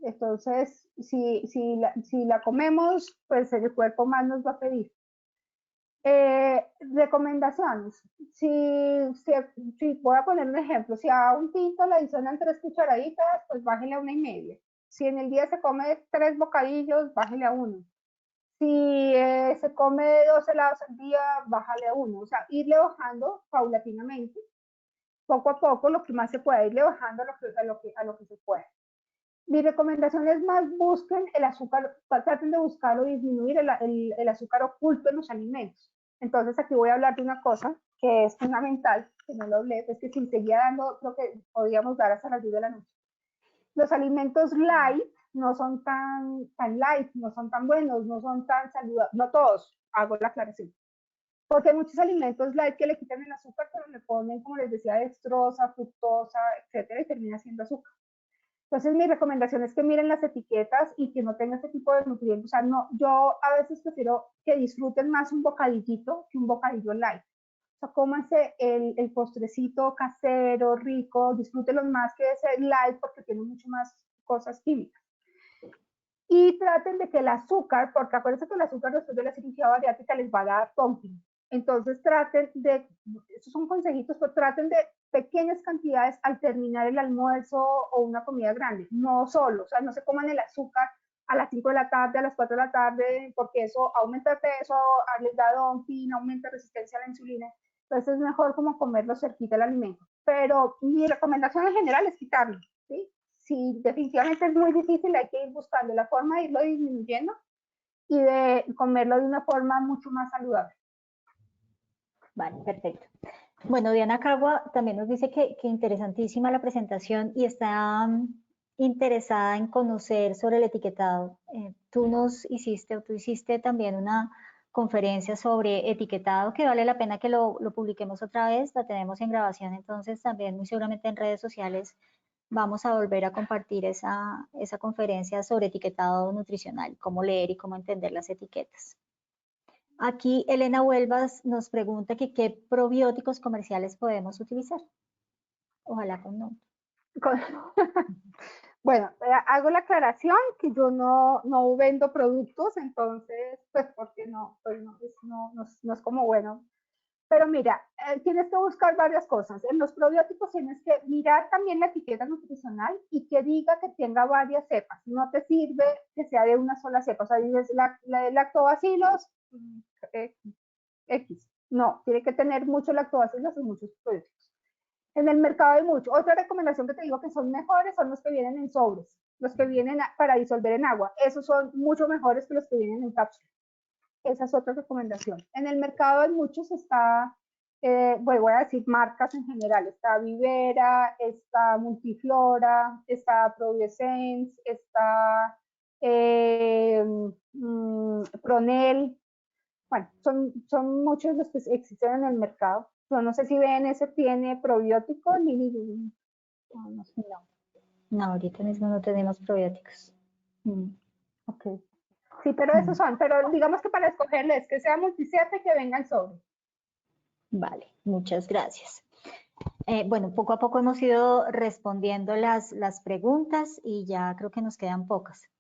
Entonces, si la comemos, pues el cuerpo más nos va a pedir. Recomendaciones. Si voy a poner un ejemplo, si a un tinto le adicionan 3 cucharaditas, pues bájele a 1,5. Si en el día se come 3 bocadillos, bájele a 1. Si se come 2 helados al día, bájale a 1. O sea, irle bajando paulatinamente, poco a poco, lo que más se puede, irle bajando a lo que se puede. Mi recomendación es más busquen el azúcar, traten de buscar o disminuir el azúcar oculto en los alimentos. Entonces aquí voy a hablar de una cosa que es fundamental, que no lo hablé, es que si seguía dando, creo que podríamos dar hasta las 10 de la noche. Los alimentos light no son tan light, no son tan buenos, no son tan saludables, no todos, hago la aclaración. Porque hay muchos alimentos light que le quitan el azúcar, pero le ponen, como les decía, dextrosa, fructosa, etcétera, y termina siendo azúcar. Entonces, mi recomendación es que miren las etiquetas y que no tenga este tipo de nutrientes. O sea, no, yo a veces prefiero que disfruten más un bocadillito que un bocadillo light. O sea, cómanse el postrecito casero, rico, disfrútenlo más que ese light porque tiene mucho más cosas químicas. Y traten de que el azúcar, porque acuérdense que el azúcar después de la cirugía bariátrica les va a dar pumping. Entonces traten de, estos son consejitos, pero traten de pequeñas cantidades al terminar el almuerzo o una comida grande, no solo, o sea, no se coman el azúcar a las 5 de la tarde, a las 4 de la tarde, porque eso aumenta el peso, les da dumping, aumenta resistencia a la insulina. Entonces es mejor como comerlo cerquita del alimento. Pero mi recomendación en general es quitarlo, ¿sí? Si definitivamente es muy difícil, hay que ir buscando la forma de irlo disminuyendo y de comerlo de una forma mucho más saludable. Vale, perfecto. Bueno, Diana Cagua también nos dice que interesantísima la presentación y está interesada en conocer sobre el etiquetado. Tú hiciste también una conferencia sobre etiquetado que vale la pena que lo publiquemos otra vez, la tenemos en grabación, entonces también muy seguramente en redes sociales vamos a volver a compartir esa conferencia sobre etiquetado nutricional, cómo leer y cómo entender las etiquetas. Aquí Elena Huelvas nos pregunta que qué probióticos comerciales podemos utilizar. Ojalá con no. Bueno, hago la aclaración que yo no vendo productos, entonces, pues, porque no, pues no es como bueno. Pero mira, tienes que buscar varias cosas. En los probióticos tienes que mirar también la etiqueta nutricional y que diga que tenga varias cepas. No te sirve que sea de una sola cepa. O sea, dices la lactobacilos X. No, tiene que tener muchos lactobacilos y muchos probióticos. En el mercado hay mucho. Otra recomendación que te digo que son mejores son los que vienen en sobres, los que vienen para disolver en agua. Esos son mucho mejores que los que vienen en cápsula. Esa es otra recomendación. En el mercado hay muchos, voy a decir marcas en general, está Vivera, está Multiflora, está Probiessence, está Pronel. Bueno, son muchos los que existen en el mercado. Yo no sé si BNS tiene probiótico ni no, no, ahorita mismo no tenemos probióticos. Ok. Sí, pero esos son, pero digamos que para escogerles que sea multisierra y que venga el sobre. Vale, muchas gracias. Bueno, poco a poco hemos ido respondiendo las preguntas y ya creo que nos quedan pocas.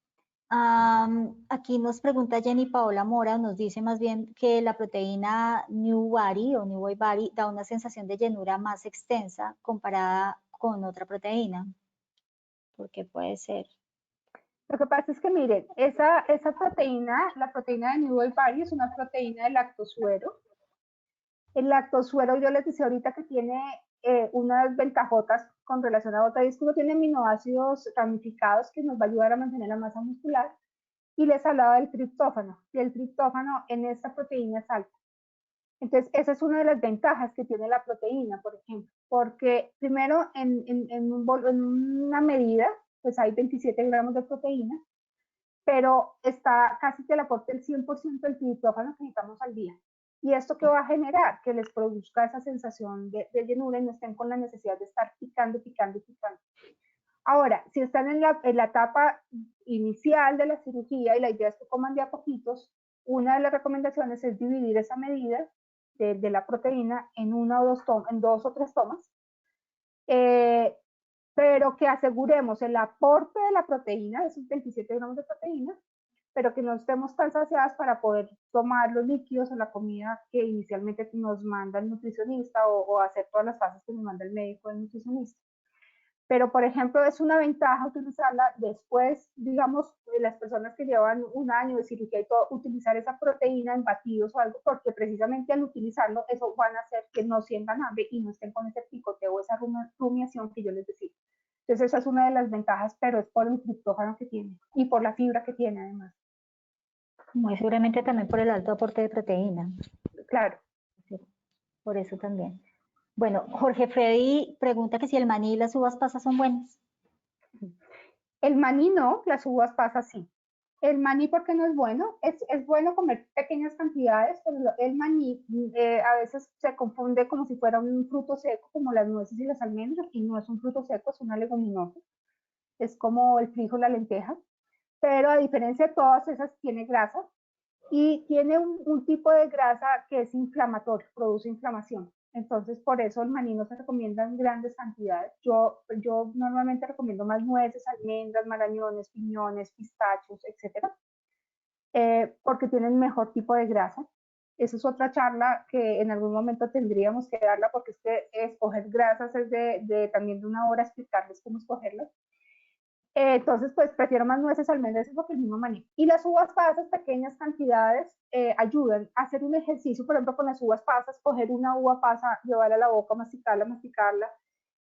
Aquí nos pregunta Jenny Paola Mora, nos dice más bien que la proteína New Body o New Boy Body da una sensación de llenura más extensa comparada con otra proteína. ¿Por qué puede ser? Lo que pasa es que miren, esa proteína, la proteína de New Boy Body es una proteína de lactosuero. El lactosuero, yo les decía ahorita que tiene unas ventajotas con relación a otra, y es que uno tiene aminoácidos ramificados que nos va a ayudar a mantener la masa muscular. Y les hablaba del triptófano, y el triptófano en esta proteína es alto. Entonces, esa es una de las ventajas que tiene la proteína, por ejemplo, porque primero en una medida, pues hay 27 gramos de proteína, pero está casi que el aporte del 100% del triptófano que necesitamos al día. ¿Y esto qué va a generar? Que les produzca esa sensación de llenura y no estén con la necesidad de estar picando. Ahora, si están en la etapa inicial de la cirugía y la idea es que coman de a poquitos, una de las recomendaciones es dividir esa medida de la proteína en en 2 o 3 tomas, pero que aseguremos el aporte de la proteína, de esos 27 gramos de proteína, pero que no estemos tan saciadas para poder tomar los líquidos o la comida que inicialmente nos manda el nutricionista o hacer todas las fases que nos manda el médico o el nutricionista. Pero, por ejemplo, es una ventaja utilizarla después, digamos, de las personas que llevan un año de cirugía y todo, utilizar esa proteína en batidos o algo, porque precisamente al utilizarlo, eso van a hacer que no sientan hambre y no estén con ese picoteo o esa rumiación que yo les decía. Entonces, esa es una de las ventajas, pero es por el triptófano que tiene y por la fibra que tiene, además. Muy seguramente también por el alto aporte de proteína. Claro. Sí, por eso también. Bueno, Jorge Freddy pregunta que si el maní y las uvas pasas son buenas. El maní no, las uvas pasas sí. El maní, ¿por qué no es bueno? Es bueno comer pequeñas cantidades, pero el maní a veces se confunde como si fuera un fruto seco, como las nueces y las almendras, y no es un fruto seco, es una leguminosa. Es como el frijol, la lenteja, pero a diferencia de todas esas, tiene grasa y tiene un tipo de grasa que es inflamatorio, produce inflamación. Entonces, por eso el maní no se recomienda en grandes cantidades. Yo normalmente recomiendo más nueces, almendras, marañones, piñones, pistachos, etcétera, porque tienen mejor tipo de grasa. Esa es otra charla que en algún momento tendríamos que darla, porque es que escoger grasas es también de una hora explicarles cómo escogerlas. Entonces, pues prefiero más nueces, almendras porque el mismo maní. Y las uvas pasas, pequeñas cantidades, ayudan a hacer un ejercicio, por ejemplo, con las uvas pasas, coger una uva pasa, llevarla a la boca, masticarla, masticarla,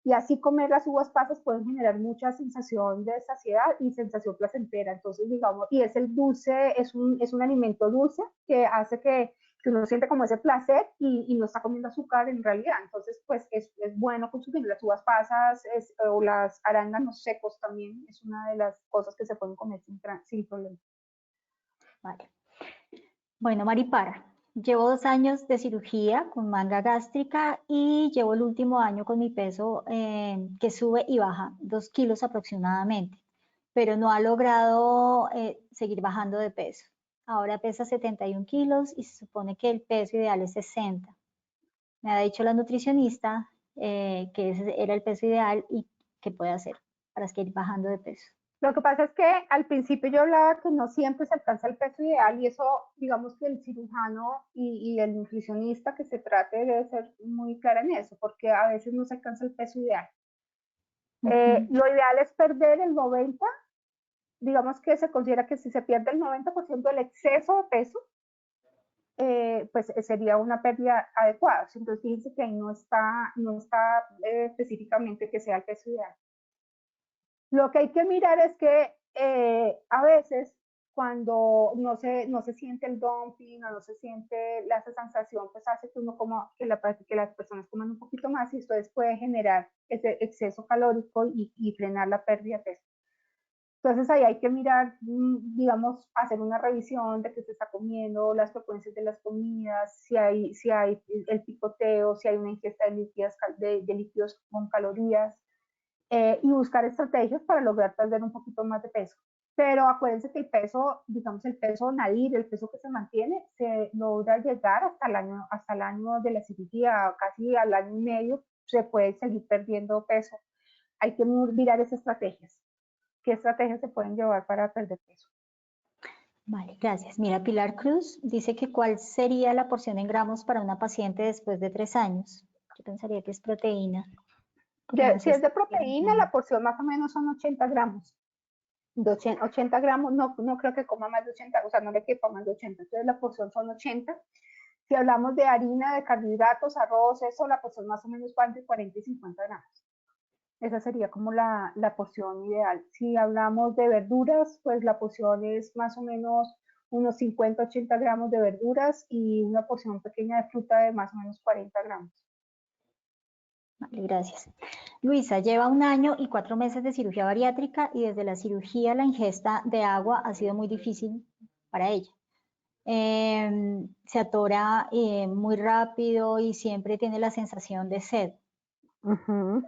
y así comer las uvas pasas pueden generar mucha sensación de saciedad y sensación placentera. Entonces, digamos, y es el dulce, es un alimento dulce que hace que uno siente como ese placer y no está comiendo azúcar en realidad. Entonces, pues es bueno consumir las uvas pasas o las arándanos secos también. Es una de las cosas que se pueden comer sin problema. Vale. Bueno, Maripara, llevo 2 años de cirugía con manga gástrica y llevo el último año con mi peso que sube y baja 2 kilos aproximadamente, pero no ha logrado seguir bajando de peso. Ahora pesa 71 kilos y se supone que el peso ideal es 60. Me ha dicho la nutricionista que ese era el peso ideal y qué puede hacer para seguir bajando de peso. Lo que pasa es que al principio yo hablaba que no siempre se alcanza el peso ideal y eso, digamos que el cirujano y el nutricionista que se trate debe ser muy clara en eso, porque a veces no se alcanza el peso ideal. Lo ideal es perder el 90, digamos que se considera que si se pierde el 90% del exceso de peso, pues sería una pérdida adecuada. Entonces fíjense que ahí no está específicamente que sea el peso ideal. Lo que hay que mirar es que a veces cuando no se siente el dumping o no se siente la sensación, pues hace que uno que las personas coman un poquito más y esto puede generar ese exceso calórico y frenar la pérdida de peso. Entonces ahí hay que mirar, digamos, hacer una revisión de qué se está comiendo, las frecuencias de las comidas, si hay el picoteo, si hay una ingesta de líquidos con calorías, y buscar estrategias para lograr perder un poquito más de peso. Pero acuérdense que el peso, digamos, el peso nadir, el peso que se mantiene, se logra llegar hasta el año de la cirugía, casi al año y medio, se puede seguir perdiendo peso. Hay que mirar esas estrategias. ¿Qué estrategias se pueden llevar para perder peso? Vale, gracias. Mira, Pilar Cruz dice que cuál sería la porción en gramos para una paciente después de 3 años. Yo pensaría que es proteína. No Si sé es si de proteína, la porción más o menos son 80 gramos. De 80 gramos, no creo que coma más de 80, o sea, no le quepa más de 80. Entonces la porción son 80. Si hablamos de harina, de carbohidratos, arroz, eso, la porción más o menos va entre 40 y 50 gramos. Esa sería como la porción ideal. Si hablamos de verduras, pues la porción es más o menos unos 50, 80 gramos de verduras y una porción pequeña de fruta de más o menos 40 gramos. Vale, gracias. Luisa, lleva 1 año y 4 meses de cirugía bariátrica y desde la cirugía la ingesta de agua ha sido muy difícil para ella. Se atora muy rápido y siempre tiene la sensación de sed. Toma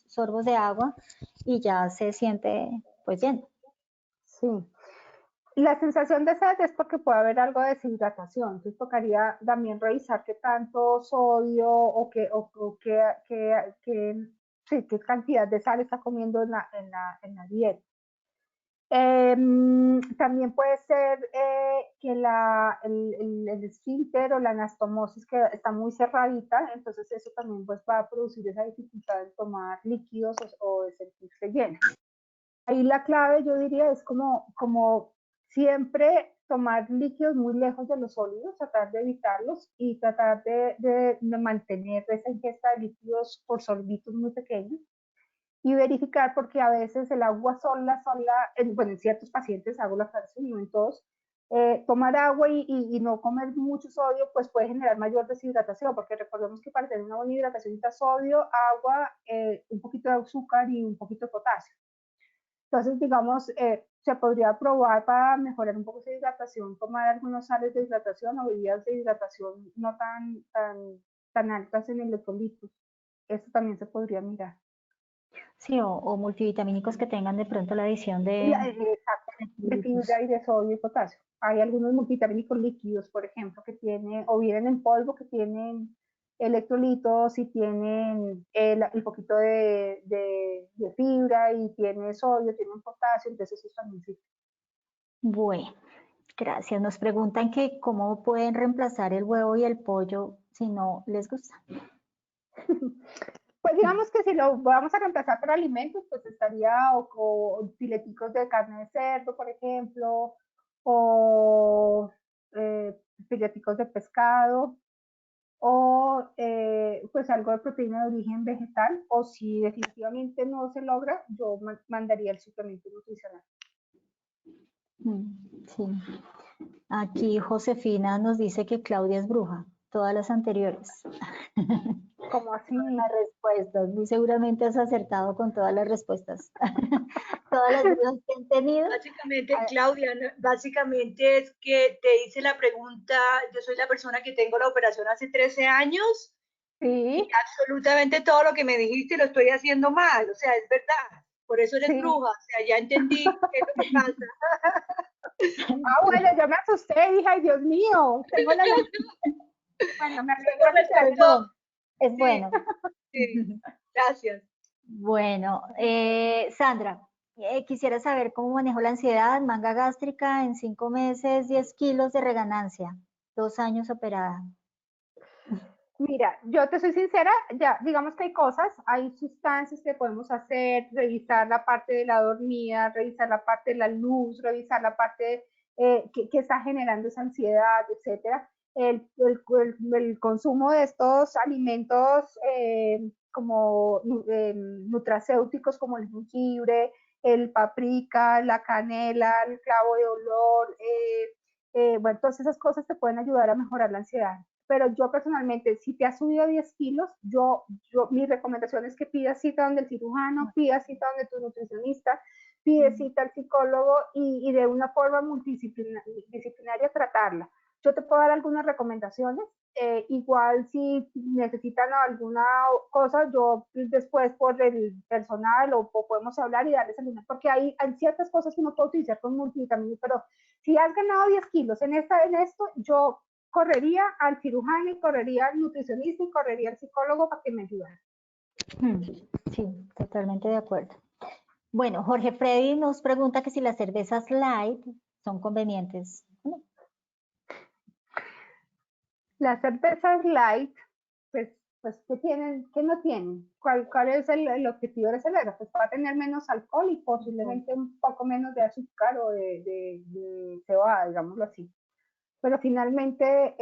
sorbos de agua y ya se siente pues lleno. Sí. La sensación de sed es porque puede haber algo de deshidratación. Entonces tocaría también revisar qué tanto sodio o qué cantidad de sal está comiendo en la dieta. También puede ser que el esfínter o la anastomosis que está muy cerradita, entonces eso también pues, va a producir esa dificultad en tomar líquidos o de sentirse llena. Ahí la clave yo diría es como siempre tomar líquidos muy lejos de los sólidos, tratar de evitarlos y tratar de mantener esa ingesta de líquidos por sorbitos muy pequeños y verificar porque a veces el agua sola, bueno, en ciertos pacientes hago la aclaración, no en todos, tomar agua y no comer mucho sodio, pues puede generar mayor deshidratación, porque recordemos que para tener una buena hidratación necesita sodio, agua, un poquito de azúcar y un poquito de potasio. Entonces, digamos, se podría probar para mejorar un poco esa hidratación, tomar algunos sales de hidratación o bebidas de hidratación no tan altas en electrolitos. Eso también se podría mirar. Sí, o multivitamínicos que tengan de pronto la adición Exacto, de fibra y de sodio y potasio. Hay algunos multivitamínicos líquidos, por ejemplo, que tienen, o vienen en polvo, que tienen electrolitos y tienen el poquito de fibra y tiene sodio, tienen potasio, entonces eso también sí. Bueno, gracias. Nos preguntan que cómo pueden reemplazar el huevo y el pollo si no les gusta. Pues digamos que si lo vamos a reemplazar por alimentos, pues estaría o fileticos de carne de cerdo, por ejemplo, o fileticos de pescado, o pues algo de proteína de origen vegetal, o si definitivamente no se logra, yo mandaría el suplemento nutricional. Sí. Aquí Josefina nos dice que Claudia es bruja, todas las anteriores. Como así. Las respuestas, muy seguramente has acertado con todas las respuestas. Todas las dudas que han tenido. Básicamente, Claudia, básicamente es que te hice la pregunta, yo soy la persona que tengo la operación hace 13 años Sí. y absolutamente todo lo que me dijiste lo estoy haciendo mal, o sea, es verdad, por eso eres Sí. bruja, o sea, ya entendí qué es lo que pasa. Bueno, yo me asusté, dije, ay, Dios mío, tengo la... Bueno, me Perdón. Es Sí, bueno. sí, gracias. Bueno, Sandra, quisiera saber cómo manejo la ansiedad, manga gástrica en 5 meses, 10 kilos de reganancia, 2 años operada. Mira, yo te soy sincera, ya digamos que hay cosas, hay sustancias que podemos hacer, revisar la parte de la dormida, revisar la parte de la luz, revisar la parte que está generando esa ansiedad, etcétera. El consumo de estos alimentos como nutracéuticos como el jengibre, el paprika, la canela, el clavo de olor, bueno, todas esas cosas te pueden ayudar a mejorar la ansiedad. Pero yo personalmente, si te has subido 10 kilos, mi recomendación es que pidas cita donde el cirujano, pidas cita donde tu nutricionista, pides cita al psicólogo y de una forma multidisciplinaria tratarla. Yo te puedo dar algunas recomendaciones, igual si necesitan alguna cosa, yo después por el personal o podemos hablar y darles algunas, porque hay ciertas cosas que uno puede utilizar con multivitaminas, pero si has ganado 10 kilos en esto, yo correría al cirujano y correría al nutricionista y correría al psicólogo para que me ayudara. Sí, totalmente de acuerdo. Bueno, Jorge Freddy nos pregunta que si las cervezas light son convenientes. Las cervezas light, pues ¿qué tienen? ¿Qué no tienen? ¿Cuál es el objetivo de la cerveza? Pues va a tener menos alcohol y posiblemente un poco menos de azúcar o de cebada, digámoslo así. Pero finalmente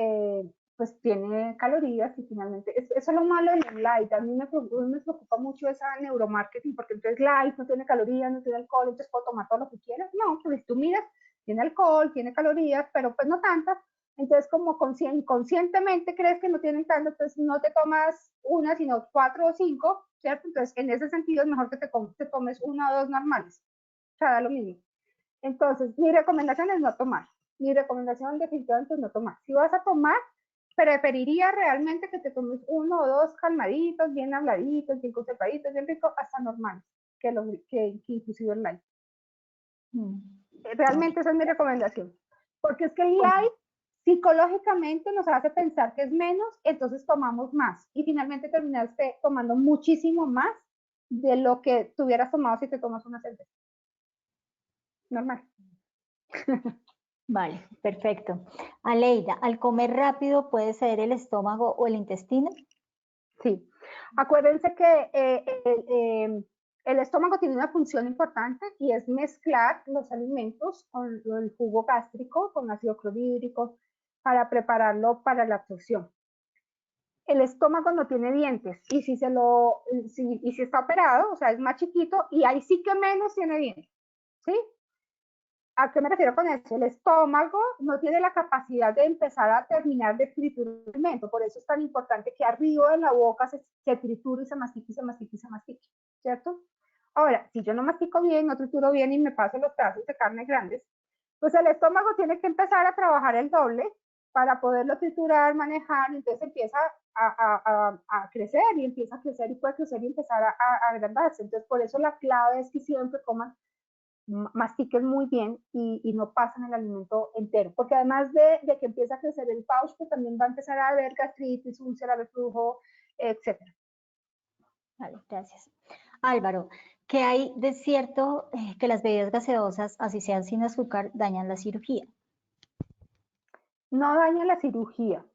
pues tiene calorías y finalmente, eso es lo malo del light. A mí me preocupa mucho esa neuromarketing, porque entonces light no tiene calorías, no tiene alcohol, entonces puedo tomar todo lo que quieras. No, pues si tú miras, tiene alcohol, tiene calorías, pero pues no tantas. Entonces como conscientemente crees que no tienen tanto, entonces no te tomas una, sino 4 o 5, ¿cierto? Entonces en ese sentido es mejor que te tomes una o dos normales. O sea, da lo mismo. Entonces, mi recomendación es no tomar. Mi recomendación definitivamente es no tomar. Si vas a tomar, preferiría realmente que te tomes uno o dos calmaditos, bien habladitos, bien conservaditos, bien rico, hasta normales, que inclusive el light. Realmente esa es mi recomendación. Porque es que el light psicológicamente nos hace pensar que es menos, entonces tomamos más. Y finalmente terminaste tomando muchísimo más de lo que tú hubieras tomado si te tomas una cerveza. Normal. Vale, perfecto. Aleida, ¿al comer rápido puede ceder el estómago o el intestino? Sí. Acuérdense que el estómago tiene una función importante y es mezclar los alimentos con el jugo gástrico, con ácido clorhídrico, para prepararlo para la absorción. El estómago no tiene dientes y si está operado, o sea, es más chiquito y ahí sí que menos tiene dientes, ¿sí? ¿A qué me refiero con eso? El estómago no tiene la capacidad de empezar a terminar de triturar el alimento, por eso es tan importante que arriba de la boca se triture y se mastique y se mastique y se mastique, ¿cierto? Ahora, si yo no mastico bien, no trituro bien y me paso los pedazos de carne grandes, pues el estómago tiene que empezar a trabajar el doble para poderlo triturar, manejar, y entonces empieza a crecer y empieza a crecer y puede crecer y empezar a agrandarse. Entonces, por eso la clave es que siempre coman, mastiquen muy bien y no pasen el alimento entero, porque además de que empieza a crecer el pouch, pues también va a empezar a haber gastritis, úlcera, reflujo, etcétera. Vale, gracias. Álvaro, ¿qué hay de cierto que las bebidas gaseosas, así sean sin azúcar, dañan la cirugía? No daña la cirugía.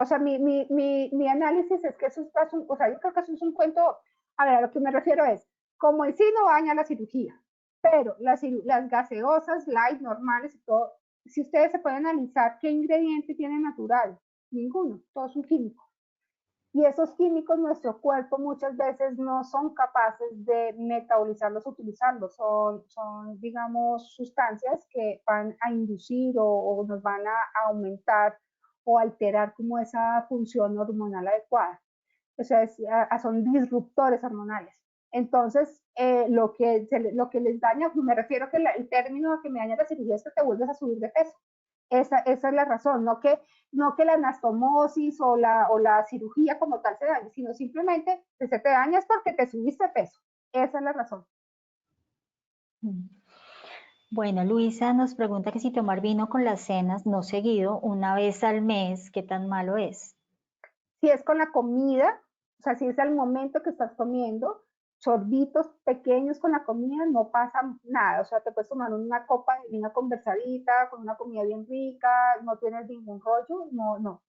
O sea, mi análisis es que eso es, o sea, yo creo que eso es un cuento. A ver, a lo que me refiero es, como en sí no daña la cirugía, pero las gaseosas, light, normales y todo, si ustedes se pueden analizar qué ingrediente tiene natural, ninguno, todo es un químico. Y esos químicos nuestro cuerpo muchas veces no son capaces de metabolizarlos, utilizarlos. Son, digamos, sustancias que van a inducir o nos van a aumentar o alterar como esa función hormonal adecuada. O sea, son disruptores hormonales. Entonces, lo que les daña, me refiero a que el término que me daña la cirugía es que te vuelves a subir de peso. Esa es la razón, no que la anastomosis o la cirugía como tal se dañe, sino simplemente que se te daña es porque te subiste de peso. Esa es la razón. Bueno, Luisa nos pregunta que si tomar vino con las cenas, no seguido, una vez al mes, ¿qué tan malo es? Si es con la comida, o sea, si es al momento que estás comiendo, sorbitos pequeños con la comida, no pasa nada. O sea, te puedes tomar una copa de vino conversadita, con una comida bien rica, no tienes ningún rollo, no.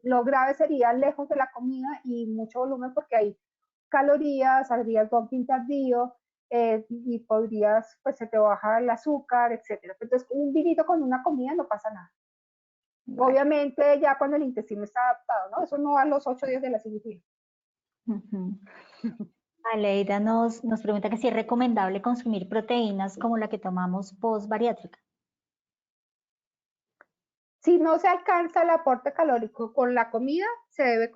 Lo grave sería lejos de la comida y mucho volumen porque hay calorías, habría dumping tardío, y podrías, pues se te baja el azúcar, etcétera. Entonces, un vinito con una comida no pasa nada. Vale. Obviamente ya cuando el intestino está adaptado, ¿no? Eso no a los 8 días de la cirugía. Aleida nos pregunta que si es recomendable consumir proteínas como la que tomamos post-bariátrica. Si no se alcanza el aporte calórico con la comida, se debe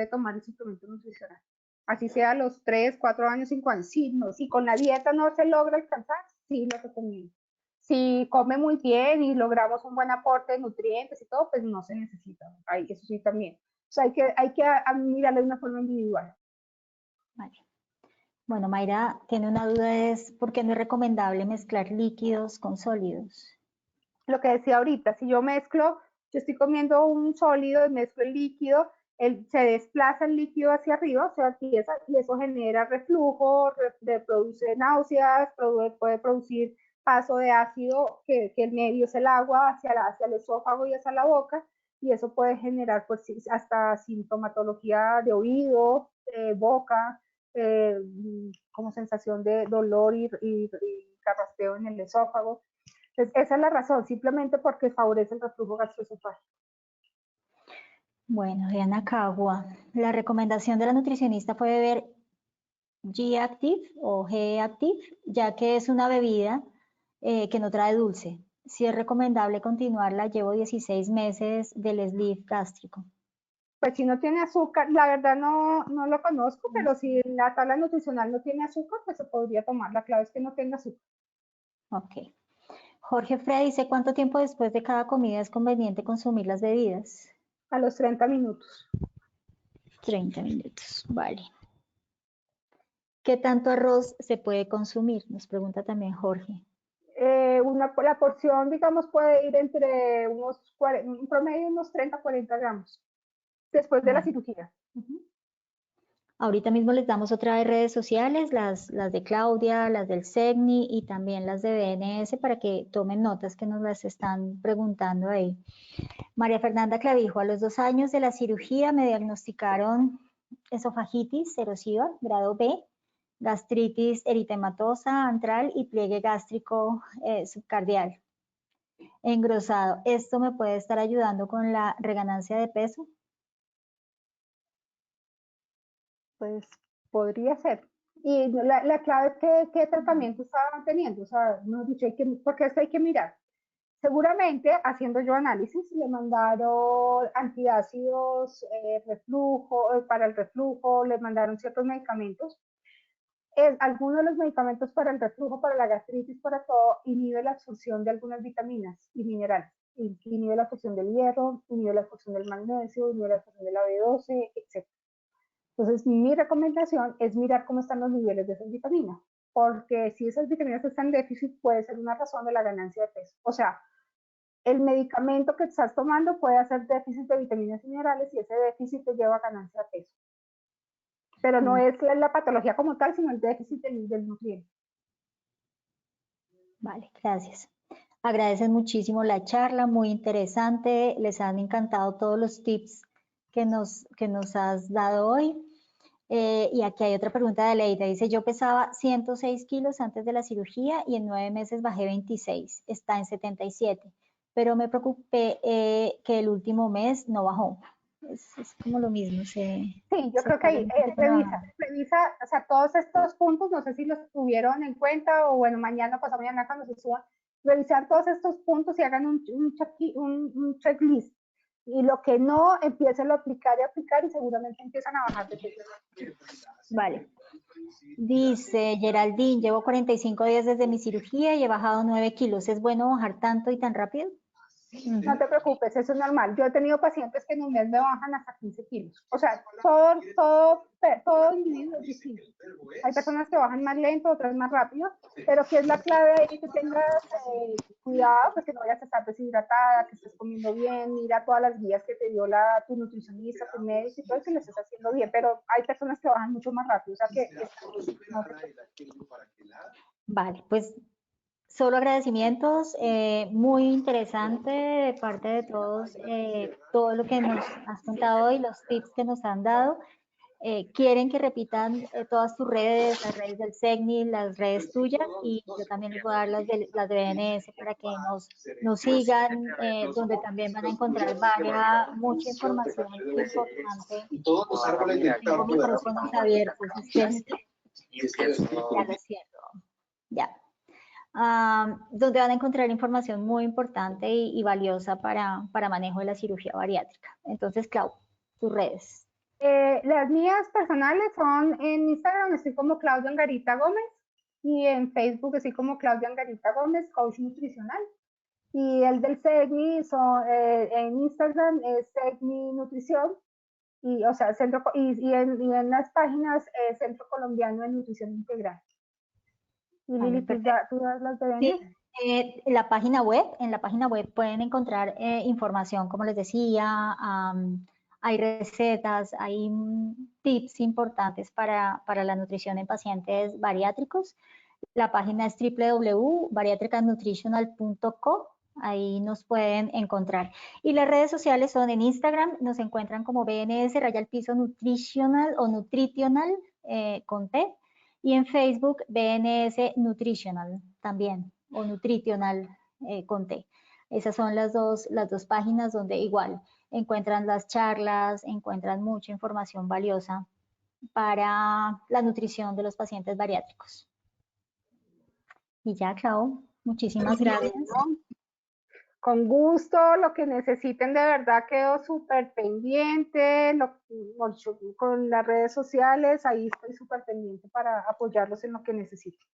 tomar el suplemento nutricional. Así sea a los 3, 4 años, 5 años. Si con la dieta no se logra alcanzar, sí lo recomiendo. Si come muy bien y logramos un buen aporte de nutrientes y todo, pues no se necesita. Eso sí también. O sea, hay que mirarlo de una forma individual. Vale. Bueno, Mayra tiene una duda, es ¿por qué no es recomendable mezclar líquidos con sólidos? Lo que decía ahorita, si yo estoy comiendo un sólido y mezclo el líquido, se desplaza el líquido hacia arriba, o sea, y eso genera reflujo, produce náuseas, puede producir paso de ácido, que el medio es el agua, hacia el esófago y hacia la boca, y eso puede generar pues, hasta sintomatología de oído, boca, como sensación de dolor y carraspeo en el esófago. Entonces, esa es la razón, simplemente porque favorece el reflujo gastroesofágico. Bueno, Diana Cagua, la recomendación de la nutricionista fue beber G-Active o G-Active, ya que es una bebida que no trae dulce. Si es recomendable continuarla, llevo 16 meses del sleeve gástrico. Pues si no tiene azúcar, la verdad no lo conozco, pero si la tabla nutricional no tiene azúcar, pues se podría tomar. La clave es que no tenga azúcar. Ok. Jorge Frey dice, ¿cuánto tiempo después de cada comida es conveniente consumir las bebidas? A los 30 minutos. 30 minutos, vale. ¿Qué tanto arroz se puede consumir? Nos pregunta también Jorge. La porción, digamos, puede ir entre un promedio de unos 30 40 gramos después de la cirugía. Ahorita mismo les damos otra de redes sociales, las de Claudia, las del CEGNI y también las de BNS para que tomen notas que nos las están preguntando ahí. María Fernanda Clavijo, a los 2 años de la cirugía me diagnosticaron esofagitis erosiva, grado B, gastritis eritematosa antral y pliegue gástrico subcardial engrosado. ¿Esto me puede estar ayudando con la reganancia de peso? Pues podría ser. Y la clave es qué tratamiento estaban teniendo. O sea, no dicho, porque esto hay que mirar. Seguramente, haciendo yo análisis, le mandaron antiácidos, para el reflujo, le mandaron ciertos medicamentos, algunos de los medicamentos para el reflujo, para la gastritis, para todo, inhibe la absorción de algunas vitaminas y minerales. Inhibe la absorción del hierro, inhibe la absorción del magnesio, inhibe la absorción de la B12, etc. Entonces, mi recomendación es mirar cómo están los niveles de esas vitaminas, porque si esas vitaminas están en déficit, puede ser una razón de la ganancia de peso. O sea, el medicamento que estás tomando puede hacer déficit de vitaminas y minerales y ese déficit te lleva a ganancia de peso. Pero no es la patología como tal, sino el déficit del nutriente. Vale, gracias. Agradecen muchísimo la charla, muy interesante. Les han encantado todos los tips que nos has dado hoy. Y aquí hay otra pregunta de Leida. Dice, yo pesaba 106 kilos antes de la cirugía y en 9 meses bajé 26. Está en 77. Pero me preocupé que el último mes no bajó. Es como lo mismo. Sí, yo creo que ahí revisa, o sea, todos estos puntos, no sé si los tuvieron en cuenta o bueno, mañana, pasado mañana cuando se suban, revisar todos estos puntos y hagan un checklist. Y lo que no, empiecen a aplicar y seguramente empiezan a bajar de peso. Vale. Dice Geraldine, llevo 45 días desde mi cirugía y he bajado 9 kilos. ¿Es bueno bajar tanto y tan rápido? No te preocupes, eso es normal. Yo he tenido pacientes que en un mes me bajan hasta 15 kilos. O sea, todo individuo es distinto. Hay personas que bajan más lento, otras más rápido, pero que es la clave ahí que tengas cuidado, pues que no vayas a estar deshidratada, que estés comiendo bien, mira todas las guías que te dio tu nutricionista, tu médico y todo, que lo estés haciendo bien, pero hay personas que bajan mucho más rápido, o sea que no te preocupes. Vale, pues solo agradecimientos, muy interesante de parte de todos, todo lo que nos has contado hoy, los tips que nos han dado. Quieren que repitan todas tus redes, las redes del SEGNI, las redes tuyas, y yo también les voy a dar las de BNS para que nos sigan, donde también van a encontrar mucha información importante. Tengo micrófonos abiertos, ya lo cierro, ya. Donde van a encontrar información muy importante y valiosa para manejo de la cirugía bariátrica. Entonces, Clau, tus redes. Las mías personales son en Instagram, estoy como Claudia Angarita Gómez, y en Facebook estoy como Claudia Angarita Gómez, coach nutricional. Y el del SEGNI en Instagram es SEGNI Nutrición, y, o sea, y en las páginas Centro Colombiano de Nutrición Integral. Y Lili, ¿tú das las de sí, en la página web pueden encontrar información, como les decía, hay recetas, hay tips importantes para la nutrición en pacientes bariátricos. La página es www.bariatricanutritional.co, ahí nos pueden encontrar. Y las redes sociales son en Instagram, nos encuentran como BNS Nutritional o Nutritional con T, y en Facebook BNS Nutritional también, o Nutritional con T. Esas son las dos páginas donde igual encuentran las charlas, encuentran mucha información valiosa para la nutrición de los pacientes bariátricos. Y ya, Clau, muchísimas gracias. Con gusto, lo que necesiten, de verdad quedo súper pendiente, con las redes sociales, ahí estoy súper pendiente para apoyarlos en lo que necesiten.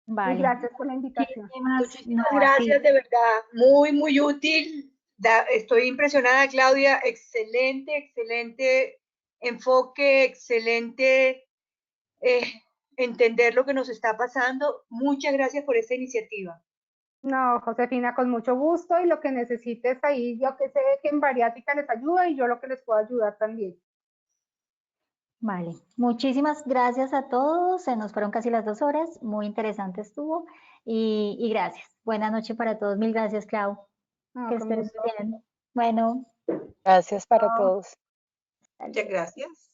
Vale. Y gracias por la invitación. Muchísimas gracias, de verdad, muy, muy útil. Estoy impresionada, Claudia, excelente enfoque, excelente entender lo que nos está pasando. Muchas gracias por esta iniciativa. No, Josefina, con mucho gusto, y lo que necesites ahí, yo que sé que en bariátrica les ayuda y yo lo que les puedo ayudar también. Vale, muchísimas gracias a todos, se nos fueron casi las 2 horas, muy interesante estuvo y gracias. Buenas noches para todos, mil gracias, Clau. No, Que estén bien. Bueno. Gracias para todos. Muchas gracias.